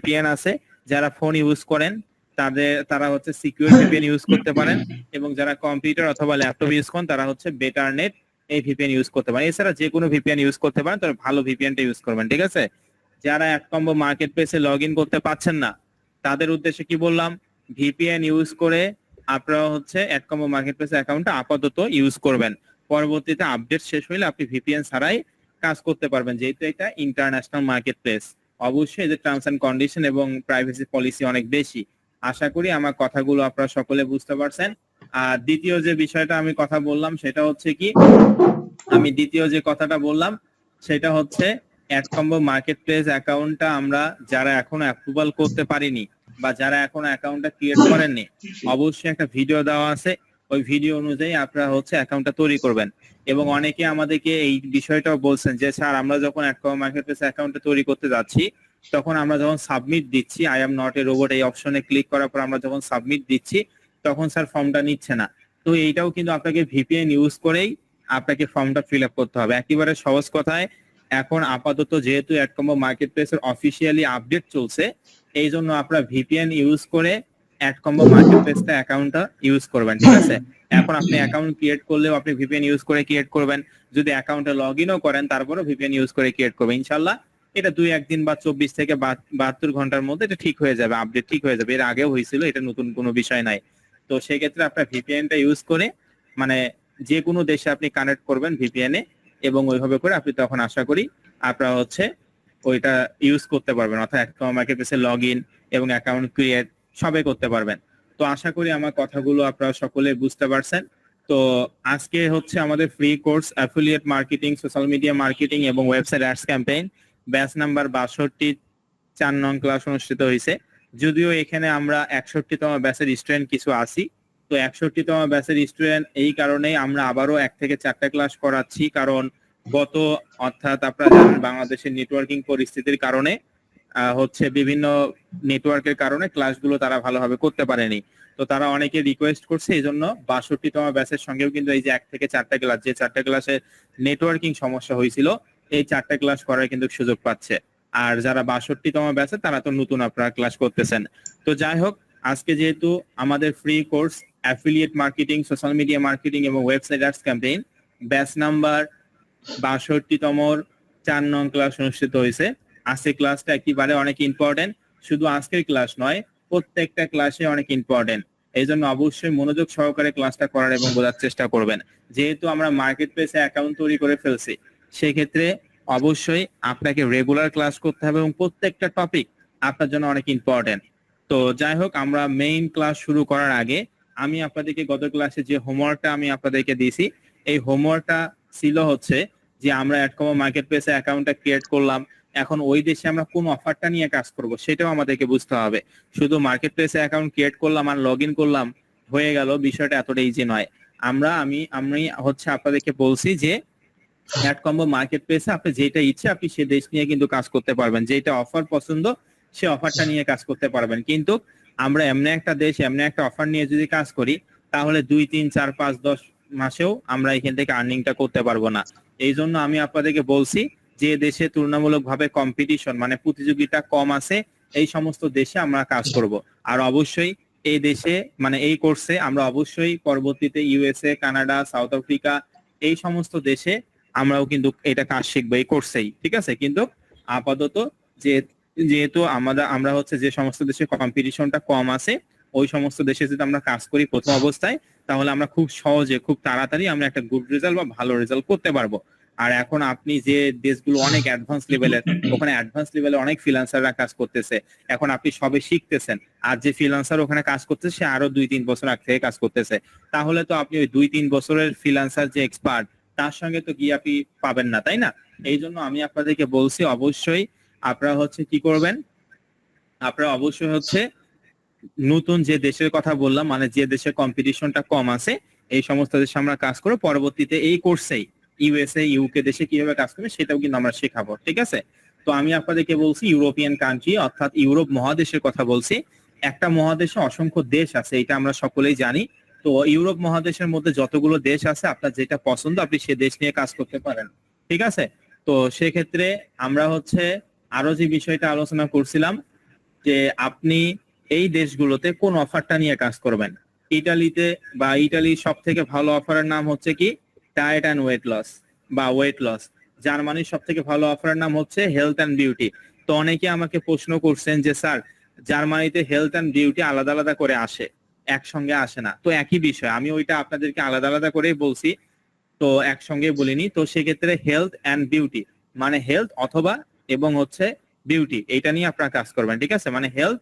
VPN আছে, যারা phone use করেন তারা হচ্ছে সিকিউর ভিপিএন ইউজ করতে পারেন, এবং যারা কম্পিউটার অথবা ল্যাপটপ ইউজ করেন তারা হচ্ছে বেটারনেট এই ভিপিএন ইউজ করতে পারেন। এছাড়া যে কোনো ভিপিএন ইউজ করতে পারেন, তবে ভালো ভিপিএনটা ইউজ করবেন, ঠিক আছে? যারা অ্যাডকম্বো মার্কেট প্লেসে লগ ইন করতে পারছেন না, তাদের উদ্দেশ্যে কি বললাম, ভিপিএন ইউজ করে আপনারা হচ্ছে অ্যাডকম্বো মার্কেট প্লেস অ্যাকাউন্টটা আপাতত ইউজ করবেন। পরবর্তীতে আপডেট শেষ হলে আপনি ভিপিএন ছাড়াই কাজ করতে পারবেন, যেহেতু এটা ইন্টারন্যাশনাল মার্কেট প্লেস। অবশ্যই এদের টার্মস এন্ড কন্ডিশন এবং প্রাইভেসি পলিসি অনেক বেশি। আশা করি আমার কথাগুলো আপনারা সকলে বুঝতে পারছেন। আর দ্বিতীয় যে বিষয়টা আমি কথা বললাম সেটা হচ্ছে কি, আমি দ্বিতীয় যে কথাটা বললাম সেটা হচ্ছে অ্যাডকম্বো মার্কেট প্লেস অ্যাকাউন্টটা আমরা যারা এখনো অ্যাপ্রুভাল করতে পারিনি বা যারা এখনো অ্যাকাউন্টটা ক্রিয়েট করেননি, অবশ্যই একটা ভিডিও দেওয়া আছে, ওই ভিডিও অনুযায়ী আপনারা হচ্ছে অ্যাকাউন্টটা তৈরি করবেন। এবং অনেকে আমাদেরকে এই বিষয়টাও বলছেন যে স্যার, আমরা যখন অ্যাডকম্বো মার্কেট প্লেস অ্যাকাউন্টটা তৈরি করতে যাচ্ছি, তখন আমরা যখন সাবমিট দিচ্ছি, I am not a robot এই অপশনে ক্লিক করার পর আমরা যখন সাবমিট দিচ্ছি, তখন স্যার ফর্মটা নিচ্ছে না। তো এইটাও কিন্তু আপনাকে ভিপিএন ইউজ করেই আপনাকে ফর্মটা ফিল আপ করতে হবে। একেবারে সহজ কথায়, এখন আপাতত যেহেতু অ্যাডকম্বো মার্কেট প্লেসের অফিসিয়ালি আপডেট চলছে, এই জন্য আপনারা ভিপিএন ইউজ করে অ্যাডকম্বো মার্কেট প্লেসটা অ্যাকাউন্টটা ইউজ করবেন, ঠিক আছে? এখন আপনি অ্যাকাউন্ট ক্রিয়েট করলেও আপনি ভিপিএন ইউজ করে ক্রিয়েট করবেন, যদি অ্যাকাউন্টে লগ ইনও করেন তারপরেও ভিপিএন ইউজ করে ক্রিয়েট করবেন। ইনশাল্লাহ এটা 2-1 দিন বা 24 থেকে 72 ঘন্টার মধ্যে এটা ঠিক হয়ে যাবে, আপডেট ঠিক হয়ে যাবে। এর আগেও হয়েছিল, এটা নতুন কোনো বিষয় নাই। তো সেই ক্ষেত্রে আপনার ভিপিএনটা ইউজ করে মানে যে কোনো দেশে আপনি কানেক্ট করবেন ভিপিএন-এ, এবং ওইভাবে করে আপনি তখন আশা করি আপনারা হচ্ছে ওইটা ইউজ করতে পারবেন, অর্থাৎ অ্যাডকম্বো মার্কেট প্লেসে লগ ইন এবং অ্যাকাউন্ট ক্রিয়েট সবই করতে পারবেন। তো আশা করি আমার কথাগুলো আপনারা সকলে বুঝতে পারছেন। তো আজকে হচ্ছে আমাদের free course affiliate marketing, social media marketing এবং website ads campaign batch number 62 4 নং ক্লাস অনুষ্ঠিত হয়েছে। যদিও এখানে আমরা 61তম ব্যাচের স্টুডেন্ট কিছু আছি, তো 61তম ব্যাচের স্টুডেন্ট এই কারণেই আমরা আবারও 1 থেকে 4টা ক্লাস করাচ্ছি, কারণ গত অর্থাৎ আপনারা জানেন বাংলাদেশের নেটওয়ার্কিং পরিস্থিতির কারণে হচ্ছে বিভিন্ন নেটওয়ার্কের কারণে ক্লাসগুলো তারা ভালোভাবে করতে পারেনি। তো তারা অনেকে রিকোয়েস্ট করছে, এই জন্য 62তম ব্যাচের সঙ্গেও কিন্তু এই যে 1 থেকে 4টা ক্লাস, যে 4টা ক্লাসে নেটওয়ার্কিং সমস্যা হয়েছিল, এই 4টা ক্লাস করার কিন্তু সুযোগ পাচ্ছে। আর যারা 62তম ব্যাচে তারা তো নতুন আপনারা ক্লাস করতেছেন। তো যাই হোক, আজকে যেহেতু আমাদের free course affiliate marketing, social media marketing এবং website ads campaign batch number 62তম 4 নং ক্লাস অনুষ্ঠিত হয়েছে। আজকের ক্লাসটা একেবারে অনেক ইম্পর্টেন্ট, শুধু আজকের ক্লাস নয়, প্রত্যেকটা ক্লাসে অনেক ইম্পর্টেন্ট। এই জন্য অবশ্যই মনোযোগ সহকারে ক্লাসটা করার এবং বোঝার চেষ্টা করবেন। যেহেতু আমরা মার্কেট প্লেসে অ্যাকাউন্ট তৈরি করে ফেলছি, সেক্ষেত্রে অবশ্যই আপনাকে রেগুলার ক্লাস করতে হবে এবং প্রত্যেকটা টপিক আপনার জন্য অনেক ইম্পর্টেন্ট। তো যাই হোক, আমরা মেইন ক্লাস শুরু করার আগে আমি আপনাদেরকে গত ক্লাসে যে হোমওয়ার্কটা আমি আপনাদেরকে দিয়েছি, এই হোমওয়ার্কটা ছিল হচ্ছে যে আমরা অ্যাডকম্বো মার্কেট প্লেসে অ্যাকাউন্টটা ক্রিয়েট করলাম, এখন ওই দেশে আমরা কোন অফারটা নিয়ে কাজ করব সেটাও আমাদেরকে বুঝতে হবে। শুধু মার্কেট প্লেসে অ্যাকাউন্ট ক্রিয়েট করলাম আর লগ ইন করলাম, হয়ে গেল, বিষয়টা এতটা ইজি নয়। আমি হচ্ছে আপনাদেরকে বলছি যে অ্যাডকম্বো মার্কেট প্লেসে আপনি যেটা ইচ্ছে আপনি সে দেশ নিয়ে কিন্তু কাজ করতে পারবেন, যেটা অফার পছন্দ সে অফারটা নিয়ে কাজ করতে পারবেন। কিন্তু আমরা এমনি একটা দেশ এমনি একটা অফার নিয়ে যদি কাজ করি, তাহলে 2, 3, 4, 5, 10 মাসেও আমরা এখান থেকে আর্নিংটা করতে পারবো না। এই জন্য আমি আপনাদেরকে বলছি যে দেশে তুলনামূলকভাবে কম্পিটিশন মানে প্রতিযোগিতা কম আছে, এই সমস্ত দেশে আমরা কাজ করব। আর অবশ্যই এই দেশে মানে এই কোর্সে আমরা অবশ্যই পরবর্তীতে ইউএসএ, কানাডা, সাউথ আফ্রিকা এই সমস্ত দেশে আমরাও কিন্তু এটা কাজ শিখবো এই কোর্সেই, ঠিক আছে? কিন্তু আপাতত যে যেহেতু আমরা হচ্ছে যে সমস্ত দেশে কম্পিটিশনটা কম আছে, ওই সমস্ত দেশে যদি আমরা কাজ করি প্রথম অবস্থায়, তাহলে আমরা খুব সহজে খুব তাড়াতাড়ি আমরা একটা গুড রেজাল্ট বা ভালো রেজাল্ট করতে পারবো। আর এখন আপনি যে দেশগুলো অনেক অ্যাডভান্স লেভেলের, ওখানে অ্যাডভান্স লেভেলে অনেক ফ্রিল্যান্সাররা কাজ করতেছে, এখন আপনি সবে শিখতেছেন, আর যে ফ্রিল্যান্সার ওখানে কাজ করতেছে সে আরো 2-3 বছর আগে থেকে কাজ করতেছে, তাহলে তো আপনি ওই 2-3 বছরের ফ্রিল্যান্সার যে এক্সপার্ট তার সঙ্গে তো গিয়ে আপনি পাবেন না, তাই না? এই জন্য আমি আপনাদেরকে বলছি অবশ্যই আপনারা হচ্ছে কি করবেন, আপনারা অবশ্যই হচ্ছে নতুন যে দেশের কথা বললাম মানে যে দেশের কম্পিটিশনটা কম আছে, এই সমস্ত দেশে আমরা কাজ করব, পরবর্তীতে এই কোর্সেই ইউএসএ, ইউকে দেশে কিভাবে কাজ করবে সেটাও কিন্তু আমরা শেখাবো, ঠিক আছে? তো আমি আপনাদেরকে বলছি ইউরোপিয়ান কান্ট্রি অর্থাৎ ইউরোপ মহাদেশের কথা বলছি। একটা মহাদেশে অসংখ্য দেশ আছে, এটা আমরা সকলেই জানি। তো ইউরোপ মহাদেশের মধ্যে যতগুলো দেশ আছে, আপনার যেটা পছন্দ আপনি সে দেশ নিয়ে কাজ করতে পারেন, ঠিক আছে? তো সেক্ষেত্রে আমরা হচ্ছে আরো যে বিষয়টা আলোচনা করছিলাম যে আপনি এই দেশগুলোতে কোন অফারটা নিয়ে কাজ করবেন। ইটালিতে বা ইটালির সব থেকে ভালো অফারের নাম হচ্ছে কি ডায়েট অ্যান্ড ওয়েট লস বা ওয়েট লস। জার্মানির সব থেকে ভালো অফারের নাম হচ্ছে হেলথ অ্যান্ড বিউটি। তো অনেকে আমাকে প্রশ্ন করছেন যে স্যার জার্মানিতে হেলথ অ্যান্ড বিউটি আলাদা আলাদা করে আসে, একসঙ্গে আসে না। তো একই বিষয়, আমি ওইটা আপনাদেরকে আলাদা আলাদা করেই বলছি, তো একসঙ্গে বলিনি। তো সেক্ষেত্রে হেলথ অ্যান্ড বিউটি মানে হেলথ অথবা এবং হচ্ছে বিউটি, এইটা নিয়ে আপনারা কাজ করবেন, ঠিক আছে? মানে হেলথ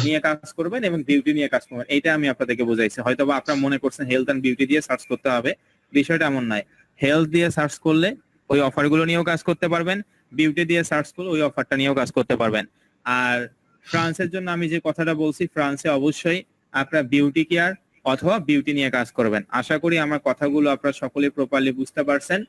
নিয়ে কাজ করবেন এবং বিউটি নিয়ে কাজ করবেন, এইটা আমি আপনাদেরকে বুঝাইছি। হয়তোবা আপনারা মনে করছেন হেলথ অ্যান্ড বিউটি দিয়ে সার্চ করতে হবে, বিষয়টা এমন নয়। হেলথ দিয়ে সার্চ করলে ওই অফারগুলো নিয়েও কাজ করতে পারবেন, বিউটি দিয়ে সার্চ করলে ওই অফারটা নিয়েও কাজ করতে পারবেন। আর ফ্রান্সের জন্য আমি যে কথাটা বলছি, ফ্রান্সে অবশ্যই আপনারা বিউটি কেয়ার অথবা বিউটি নিয়ে কাজ করবেন। আশা করি আমার কথাগুলো আপনারা সকলে প্রপারলি বুঝতে পারছেন।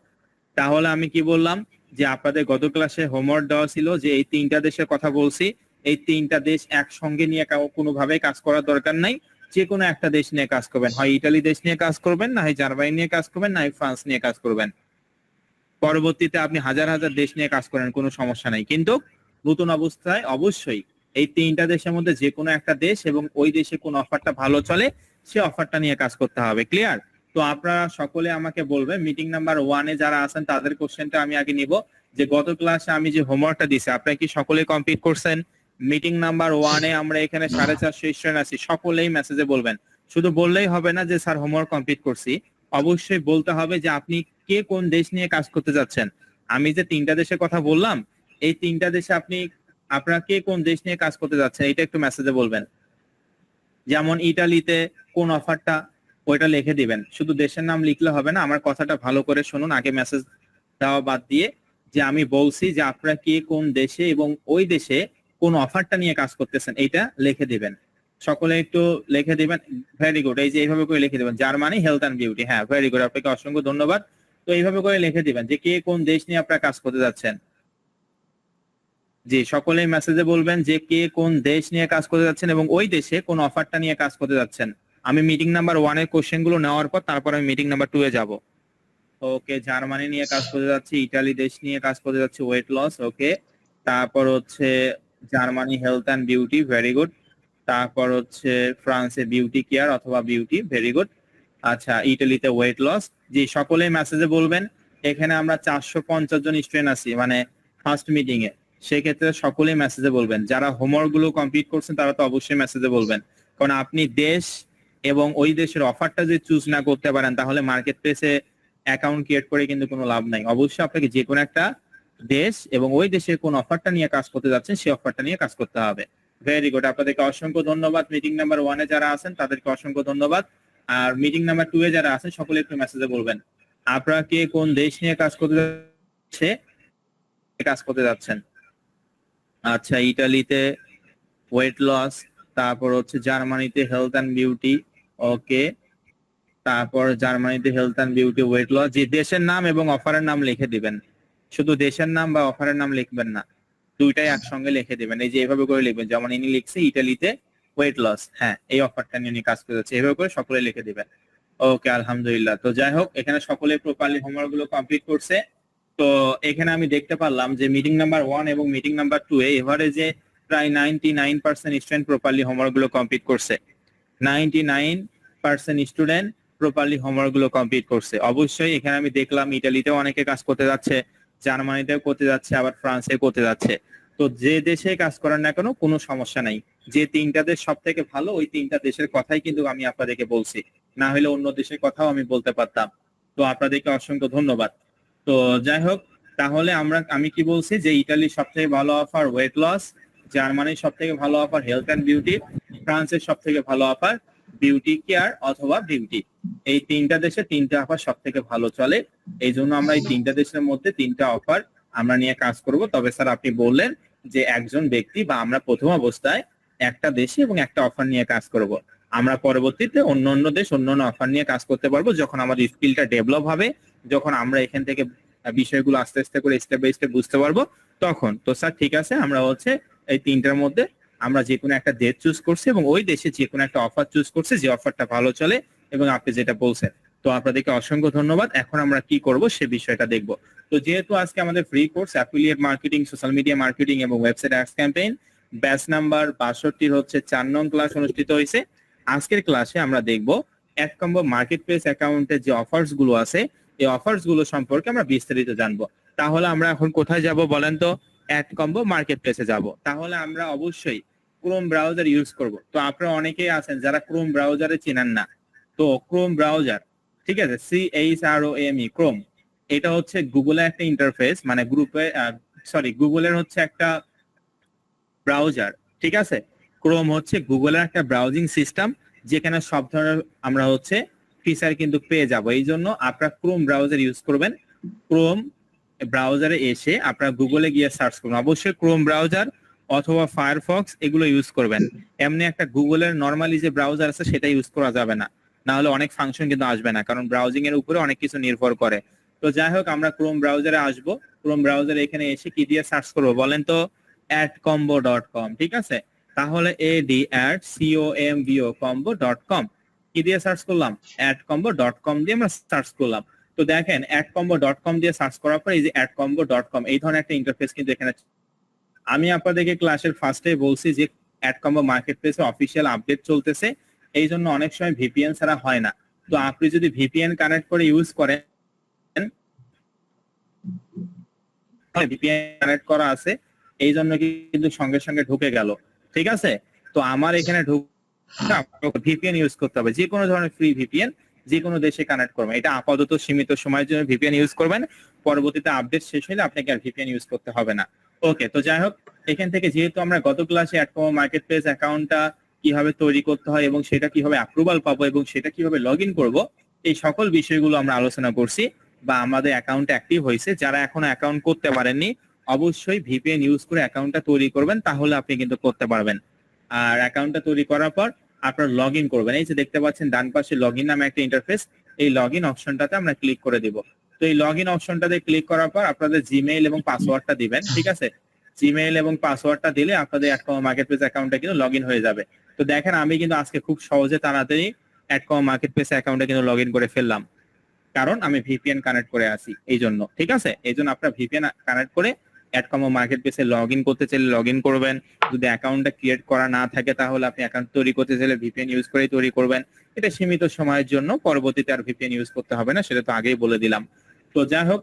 তাহলে আমি কি বললাম যে আপনাদের গত ক্লাসে হোমওয়ার্ক দেওয়া ছিল যে এই তিনটা দেশের কথা বলছি, এই তিনটা দেশ একসঙ্গে নিয়ে কোনোভাবে কাজ করার দরকার নাই, যে কোনো একটা দেশ নিয়ে কাজ করবেন। হয় ইটালি দেশ নিয়ে কাজ করবেন, না হয় জার্মানি নিয়ে কাজ করবেন, না হয় ফ্রান্স নিয়ে কাজ করবেন। পরবর্তীতে আপনি হাজার হাজার দেশ নিয়ে কাজ করেন, কোনো সমস্যা নাই, কিন্তু নতুন অবস্থায় অবশ্যই এই তিনটা দেশের মধ্যে যে কোনো একটা দেশ এবং ওই দেশে কোন অফারটা ভালো চলে সে অফারটা নিয়ে কাজ করতে হবে। ক্লিয়ার? তো আপনারা সকলে আমাকে বলবেন, মিটিং নাম্বার 1-এ যারা আছেন তাদের কোশ্চেনটা আমি আগে নিব, যে গত ক্লাসে আমি যে হোমওয়ার্কটা দিছি আপনারা কি সকলে কমপ্লিট করছেন? মিটিং নাম্বার 1-এ আমরা এখানে 450 স্টুডেন্ট আছি, সকলেই মেসেজে বলবেন। শুধু বললেই হবে না যে স্যার হোমওয়ার্ক কমপ্লিট করছি, অবশ্যই বলতে হবে যে আপনি কে কোন দেশ নিয়ে কাজ করতে যাচ্ছেন। আমি যে তিনটা দেশের কথা বললাম, এই তিনটা দেশে আপনারা কে কোন দেশ নিয়ে কাজ করতে যাচ্ছেন এটা একটু মেসেজে বলবেন। যেমন ইটালিতে কোন অফারটা, ওইটা লিখে দিবেন। শুধু দেশের নাম লিখলে হবে না, আমার কথাটা ভালো করে শুনুন আগে, মেসেজ দেওয়া বাদ দিয়ে। যে আমি বলছি যে আপনারা কে কোন দেশে এবং ওই দেশে কোন অফারটা নিয়ে কাজ করতেছেন এইটা লিখে দিবেন। সকলে একটু লিখে দিবেন। ভেরি গুড, এই যে এইভাবে করে লিখে দিবেন, জার্মানি হেলথ অ্যান্ড বিউটি। হ্যাঁ, ভেরি গুড, আপনাকে অসংখ্য ধন্যবাদ। তো এইভাবে করে লিখে দিবেন যে কে কোন দেশ নিয়ে আপনারা কাজ করতে যাচ্ছেন। জি, সকলেই মেসেজে বলবেন যে কে কোন দেশ নিয়ে কাজ করতে যাচ্ছেন এবং ওই দেশে কোন অফারটা নিয়ে কাজ করতে যাচ্ছেন। আমি মিটিং নাম্বার 1-এর কোশ্চেন গুলো নেওয়ার পর তারপর আমি মিটিং নাম্বার 2-এ যাব। ওকে, জার্মানি নিয়ে কাজ করতে যাচ্ছি, ইটালি দেশ নিয়ে কাজ করতে যাচ্ছি ওয়েট লস। ওকে, তারপর হচ্ছে Germany health and beauty, very good. তারপর হচ্ছে ফ্রান্সে বিউটি কেয়ার অথবা বিউটি, ভেরি গুড। আচ্ছা, ইটালিতে ওয়েট লস। জি, সকলেই মেসেজে বলবেন। এখানে আমরা 450 জন স্টুডেন্ট আছি মানে ফার্স্ট মিটিং এ, সেক্ষেত্রে সকলেই মেসেজে বলবেন। যারা হোমওয়ার্ক গুলো কমপ্লিট করছেন তারা তো অবশ্যই মেসেজে বলবেন, কারণ আপনি দেশ এবং ওই দেশের অফারটা যদি চুজ না করতে পারেন তাহলে মার্কেট প্লেসে অ্যাকাউন্ট ক্রিয়েট করে কিন্তু কোনো লাভ নাই। অবশ্যই আপনাকে যে কোনো একটা দেশ এবং ওই দেশের কোন অফারটা নিয়ে কাজ করতে যাচ্ছেন সেই অফারটা নিয়ে কাজ করতে হবে। ভেরি গুড, আপনাদেরকে অসংখ্য ধন্যবাদ। মিটিং নাম্বার 1-এ যারা আছেন তাদেরকে অসংখ্য ধন্যবাদ। আর মিটিং নাম্বার 2-এ যারা আছেন সকলে একটু মেসেজে বলবেন আপনারা কে কোন দেশ নিয়ে কাজ করতে যাচ্ছেন। আচ্ছা, ইটালিতে ওয়েট লস, তারপর হচ্ছে জার্মানিতে হেলথ অ্যান্ড বিউটি। ওকে, তারপর জার্মানিতে health and beauty weight loss. যে দেশের নাম এবং অফারের নাম লিখে দিবেন, শুধু দেশের নাম বা অফারের নাম লিখবেন না, দুইটাই একসঙ্গে লিখে দিবেন। এই যে এইভাবে করে লিখবেন, যেমন ইনি লিখছে ইটালিতে ওয়েট লস, হ্যাঁ এই অফারটা নিয়ে উনি কাজ করে যাচ্ছে, এইভাবে করে সকলে লিখে দিবেন। ওকে, আলহামদুলিল্লাহ। তো যাই হোক, এখানে সকলে প্রপারলি হোমওয়ার্ক গুলো কমপ্লিট করছে। তো এখানে আমি দেখতে পারলাম যে মিটিং নাম্বার 1 এবং মিটিং নাম্বার 2-এ এভারেজে প্রায় 99% স্টুডেন্ট প্রপারলি হোমওয়ার্ক গুলো কমপ্লিট করছে। 99% স্টুডেন্ট প্রপারলি হোমওয়ার্ক গুলো কমপ্লিট করছে। অবশ্যই এখানে আমি দেখলাম ইটালিতেও অনেকে কাজ করতে যাচ্ছে, জার্মানিতেও করতে যাচ্ছে, আবার ফ্রান্সে করতে যাচ্ছে। তো যে দেশে কাজ করার না কেন কোনো সমস্যা নাই। যে তিনটা দেশ সব থেকে ভালো ওই তিনটা দেশের কথাই কিন্তু আমি আপনাদেরকে বলছি, না হলে অন্য দেশের কথাও আমি বলতে পারতাম। তো আপনাদেরকে অসংখ্য ধন্যবাদ। তো যাই হোক, তাহলে আমি কি বলছি যে ইটালির সব থেকে ভালো অফার ওয়েট লস, জার্মানির সব থেকে ভালো অফার হেলথ অ্যান্ড বিউটি, ফ্রান্সের সব থেকে ভালো অফার বিউটি কেয়ার অথবা বিউটি। এই তিনটা দেশে তিনটা অফার সব থেকে ভালো চলে। এই জন্য আমরা এই তিনটা দেশের মধ্যে তিনটা অফার আমরা নিয়ে কাজ করব। তবে স্যার আপনি বললেন যে একজন ব্যক্তি বা আমরা প্রথম অবস্থায় একটা দেশে এবং একটা অফার নিয়ে কাজ করব। আমরা পরবর্তীতে অন্য অন্য দেশ অন্য অন্য অফার নিয়ে কাজ করতে পারবো যখন আমাদের স্কিলটা ডেভেলপ হবে, যখন আমরা এখান থেকে বিষয়গুলো আস্তে আস্তে করে স্টেপ বাই স্টেপ বুঝতে পারবো তখন। তো স্যার ঠিক আছে, আমরা হচ্ছে এই তিনটার মধ্যে আমরা যে কোনো একটা দেশ চুজ করছি এবং ওই দেশে যে কোনো একটা অফার চুজ করছি যে অফারটা ভালো চলে এবং আপনি যেটা বলছেন। তো আপনাদেরকে অসংখ্য ধন্যবাদ। এখন আমরা কি করব সে বিষয়টা দেখব। তো যেহেতু আজকে আমাদের free course affiliate marketing, social media marketing এবং website ads campaign, batch number 62 হচ্ছে 4 নং ক্লাস অনুষ্ঠিত হয়েছে। আজকের ক্লাসে আমরা দেখব অ্যাডকম্বো মার্কেট প্লেস অ্যাকাউন্টের যে অফার্স গুলো আছে এই অফার্স গুলো সম্পর্কে আমরা বিস্তারিত জানবো। তাহলে আমরা এখন কোথায় যাব বলেন তো? অ্যাডকম্বো মার্কেট প্লেসে যাব। তাহলে আমরা অবশ্যই ক্রোম ব্রাউজার ইউজ করব। তো আপনারা অনেকেই আছেন যারা ক্রোম ব্রাউজারে চেনেন না। তো ক্রোম ব্রাউজার, ঠিক আছে, CHROME ক্রোম, এটা হচ্ছে গুগলের একটা ইন্টারফেস, মানে গুগলের হচ্ছে একটা ব্রাউজার, ঠিক আছে। ক্রোম হচ্ছে গুগলের একটা ব্রাউজিং সিস্টেম, যেখানে সব ধরনের আমরা হচ্ছে ফিচার কিন্তু পেয়ে যাব। এই জন্য আপনারা ক্রোম ব্রাউজার ইউজ করবেন। ক্রোম ব্রাউজারে এসে আপনারা গুগলে গিয়ে সার্চ করুন, অবশ্যই ক্রোম ব্রাউজার অথবা ফায়ারফক্স এগুলো ইউজ করবেন। এমনি একটা গুগলের নর্মালি যে ব্রাউজার আছে সেটা ইউজ করা যাবে না, না হলে অনেক ফাংশন কিন্তু আসবে না, কারণ ব্রাউজিং এর উপরে অনেক কিছু নির্ভর করে। তো যাই হোক, আমরা ক্রোম ব্রাউজারে আসবো। ক্রোম ব্রাউজারে এখানে এসে কি দিয়ে সার্চ করবো বলেন তো? adcombo.com, ঠিক আছে। তাহলে adcombo.com কি দিয়ে সার্চ করলাম? adcombo.com দিয়ে আমরা সার্চ করলাম। তো দেখেন adcombo.com দিয়ে সার্চ করার পর এই যে adcombo.com এই ধরনের একটা ইন্টারফেস কিন্তু এখানে। আমি আপনাদেরকে ক্লাসের ফার্স্টে বলছি যে অ্যাডকম্বো মার্কেট প্লেসে অফিসিয়াল আপডেট চলতেছে, এই জন্য অনেক সময় ভিপিএন ছাড়া হয় না। তো আপনি যদি ভিপিএন কানেক্ট করে ইউজ করেন, ভিপিএন কানেক্ট করা আছে এই জন্য কিন্তু সঙ্গে সঙ্গে ঢুকে গেল, ঠিক আছে। তো আমার এখানে ভিপিএন ইউজ করতে হবে, যে কোনো ধরনের ফ্রি ভিপিএন, যে কোনো দেশে কানেক্ট করবেন। এটা আপাতত সীমিত সময়ের জন্য ভিপিএন ইউজ করবেন, পরবর্তীতে আপডেট শেষ হলে আপনাকে আর ভিপিএন ইউজ করতে হবে না। ওকে, তো যাই হোক, এখান থেকে যেহেতু আমরা গত ক্লাসে অ্যাডকম্বো মার্কেট প্লেস অ্যাকাউন্টটা কিভাবে তৈরি করতে হয় এবং সেটা কিভাবে অ্যাপ্রুভাল পাবো এবং সেটা কিভাবে লগ ইন করবো, এই সকল বিষয়গুলো আমরা আলোচনা করছি বা আমাদের অ্যাকাউন্ট অ্যাক্টিভ হয়েছে। যারা এখনো অ্যাকাউন্ট করতে পারেননি অবশ্যই ভিপিএন ইউজ করে অ্যাকাউন্টটা তৈরি করবেন, তাহলে আপনি কিন্তু করতে পারবেন। আর অ্যাকাউন্টটা তৈরি করার পর আপনারা লগ ইন করবেন। এই যে দেখতে পাচ্ছেন ডান পাশে লগ ইন নামে একটা ইন্টারফেস, এই লগ ইন অপশনটাতে আমরা ক্লিক করে দিব। তো এই লগ ইন অপশনটাতে ক্লিক করার পর আপনাদের জিমেইল এবং পাসওয়ার্ডটা দিবেন, ঠিক আছে। জিমেইল এবং পাসওয়ার্ডটা দিলে আপনাদের অ্যাডকম্বো মার্কেট প্লেস অ্যাকাউন্টটা কিন্তু লগ ইন হয়ে যাবে। তো দেখেন আমি কিন্তু আজকে খুব সহজে তাড়াতাড়ি অ্যাডকম্বো মার্কেট প্লেস অ্যাকাউন্টে কিন্তু লগ ইন করে ফেললাম, কারণ আমি ভিপিএন কানেক্ট করে আছি এই জন্য, ঠিক আছে। এই জন্য আপনারা ভিপিএন কানেক্ট করে অ্যাডকম্বো মার্কেট প্লেসে লগ ইন করতে চাইলে লগ ইন করবেন। যদি অ্যাকাউন্টটা ক্রিয়েট করা না থাকে তাহলে আপনি অ্যাকাউন্ট তৈরি করতে চাইলে ভিপিএন ইউজ করেই তৈরি করবেন। এটা সীমিত সময়ের জন্য, পরবর্তীতে আর ভিপিএন ইউজ করতে হবে না, সেটা তো আগেই বলে দিলাম। তো যাই হোক,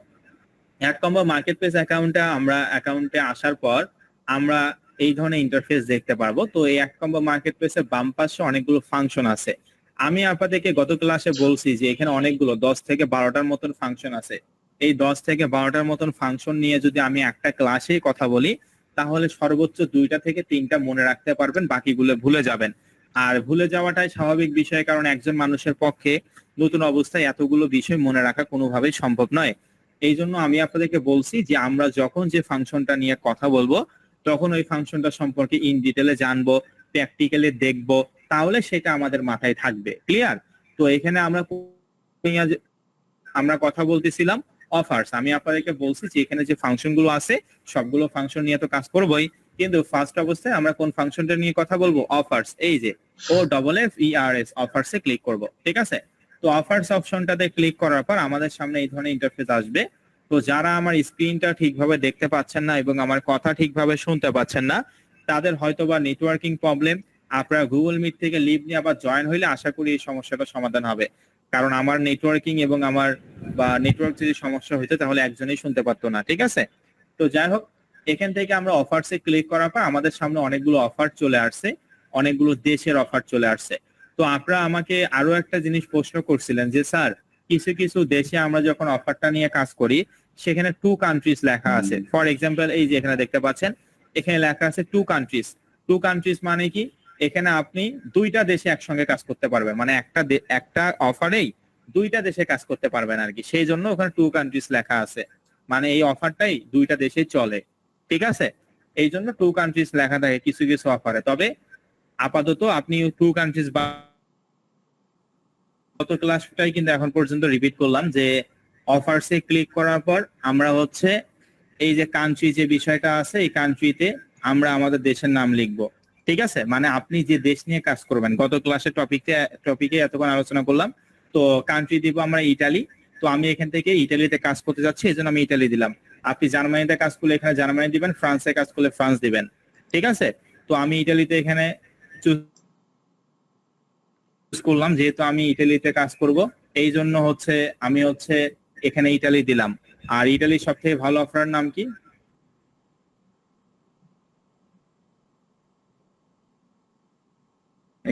অ্যাডকম্বো মার্কেট প্লেস অ্যাকাউন্টটা আমরা অ্যাকাউন্টে আসার পর আমরা এই ধরনের ইন্টারফেস দেখতে পারবো। তো এই অ্যাডকম্বো মার্কেট প্লেসের বাম পাশে অনেকগুলো ফাংশন আছে। আমি আপনাদেরকে গত ক্লাসে বলছি যে এখানে অনেকগুলো 10 থেকে 12টার মতন ফাংশন আছে। এই 10 থেকে 12টার মতন ফাংশন নিয়ে যদি আমি একটা ক্লাসে কথা বলি তাহলে সর্বোচ্চ 2টা থেকে 3টা মনে রাখতে পারবেন, বাকিগুলো ভুলে যাবেন। আর ভুলে যাওয়াটাই স্বাভাবিক বিষয়, কারণ একজন মানুষের পক্ষে নতুন অবস্থায় এতগুলো বিষয় মনে রাখা কোনোভাবেই সম্ভব নয়। এই জন্য আমি আপনাদেরকে বলছি যে আমরা যখন যে ফাংশনটা নিয়ে কথা বলবো তখন ওই ফাংশনটা সম্পর্কে ইন ডিটেলে জানবো, প্র্যাকটিক্যালি দেখবো, তাহলে সেটা আমাদের মাথায় থাকবে। ক্লিয়ার? তো এখানে আমরা কথা বলতেছিলাম অফার্স। আমি আপনাদেরকে বলছি যে এখানে যে ফাংশন গুলো আছে সবগুলো ফাংশন নিয়ে তো কাজ করবোই, কিন্তু ফার্স্ট অবস্থায় আমরা কোন ফাংশনটা নিয়ে কথা বলবো? অফার্স। এই যে OFFERS অফার্স এ ক্লিক করব, ঠিক আছে। তো অফার্স অপশনটাতে ক্লিক করার পর আমাদের সামনে এই ধরনের ইন্টারফেস আসবে। তো যারা আমার স্ক্রিনটা ঠিকভাবে দেখতে পাচ্ছেন না এবং আমার কথা ঠিকভাবে শুনতে পাচ্ছেন না তাদের হয়তোবা নেটওয়ার্কিং প্রবলেম, আপনারা গুগল মিট থেকে লিভ নিয়ে আবার জয়েন হইলে আশা করি এই সমস্যাটা সমাধান হবে। কারণ আমার নেটওয়ার্কিং এবং আমার নেটওয়ার্ক যদি সমস্যা হইতো তাহলে একজনই শুনতে পারতো না, ঠিক আছে। তো যাই হোক, এখান থেকে আমরা অফার্সে ক্লিক করার পর আমাদের সামনে অনেকগুলো অফার চলে আসছে, অনেকগুলো দেশের অফার চলে আসছে। তো আপনারা আমাকে আরো একটা জিনিস প্রশ্ন করছিলেন যে স্যার কিছু কিছু দেশে আমরা যখন অফারটা নিয়ে কাজ করি সেখানে 2 কান্ট্রিজ লেখা আছে। ফর এক্সাম্পল এই যে এখানে দেখতে পাচ্ছেন এখানে লেখা আছে 2 কান্ট্রিজ। 2 কান্ট্রিজ মানে কি? এখানে আপনি 2টা দেশে একসঙ্গে কাজ করতে পারবেন, মানে একটা অফারেই 2টা দেশে কাজ করতে পারবেন আর কি, সেই জন্য ওখানে 2 কান্ট্রিজ লেখা আছে। মানে এই অফারটাই 2টা দেশে চলে, ঠিক আছে। এই জন্য 2 কান্ট্রিজ লেখা থাকে কিছু কিছু অফারে। তবে আপাতত আপনি 2 কান্ট্রিজ বা গত ক্লাসটাই কিন্তু এখন পর্যন্ত রিপিট করলাম যে অফার্সে ক্লিক করার পর আমরা হচ্ছে এই যে কান্ট্রি যে বিষয়টা আছে এই কান্ট্রিতে আমরা আমাদের দেশের নাম লিখবো, ঠিক আছে। মানে আপনি যে দেশ নিয়ে কাজ করবেন, গত ক্লাসে টপিকে এতক্ষণ আলোচনা করলাম। তো কান্ট্রি দিব আমরা ইটালি। তো আমি এখান থেকে ইটালিতে কাজ করতে যাচ্ছি এই জন্য আমি ইটালি দিলাম। আপনি জার্মানিতে কাজ করলে এখানে জার্মানি দিবেন, ফ্রান্সে কাজ করলে ফ্রান্স দিবেন, ঠিক আছে। তো আমি ইটালিতে এখানে চুজ করলাম, যেহেতু আমি ইটালিতে কাজ করব এই জন্য হচ্ছে আমি হচ্ছে এখানে ইটালি দিলাম। আর ইটালির সব থেকে ভালো অফারের নাম কি?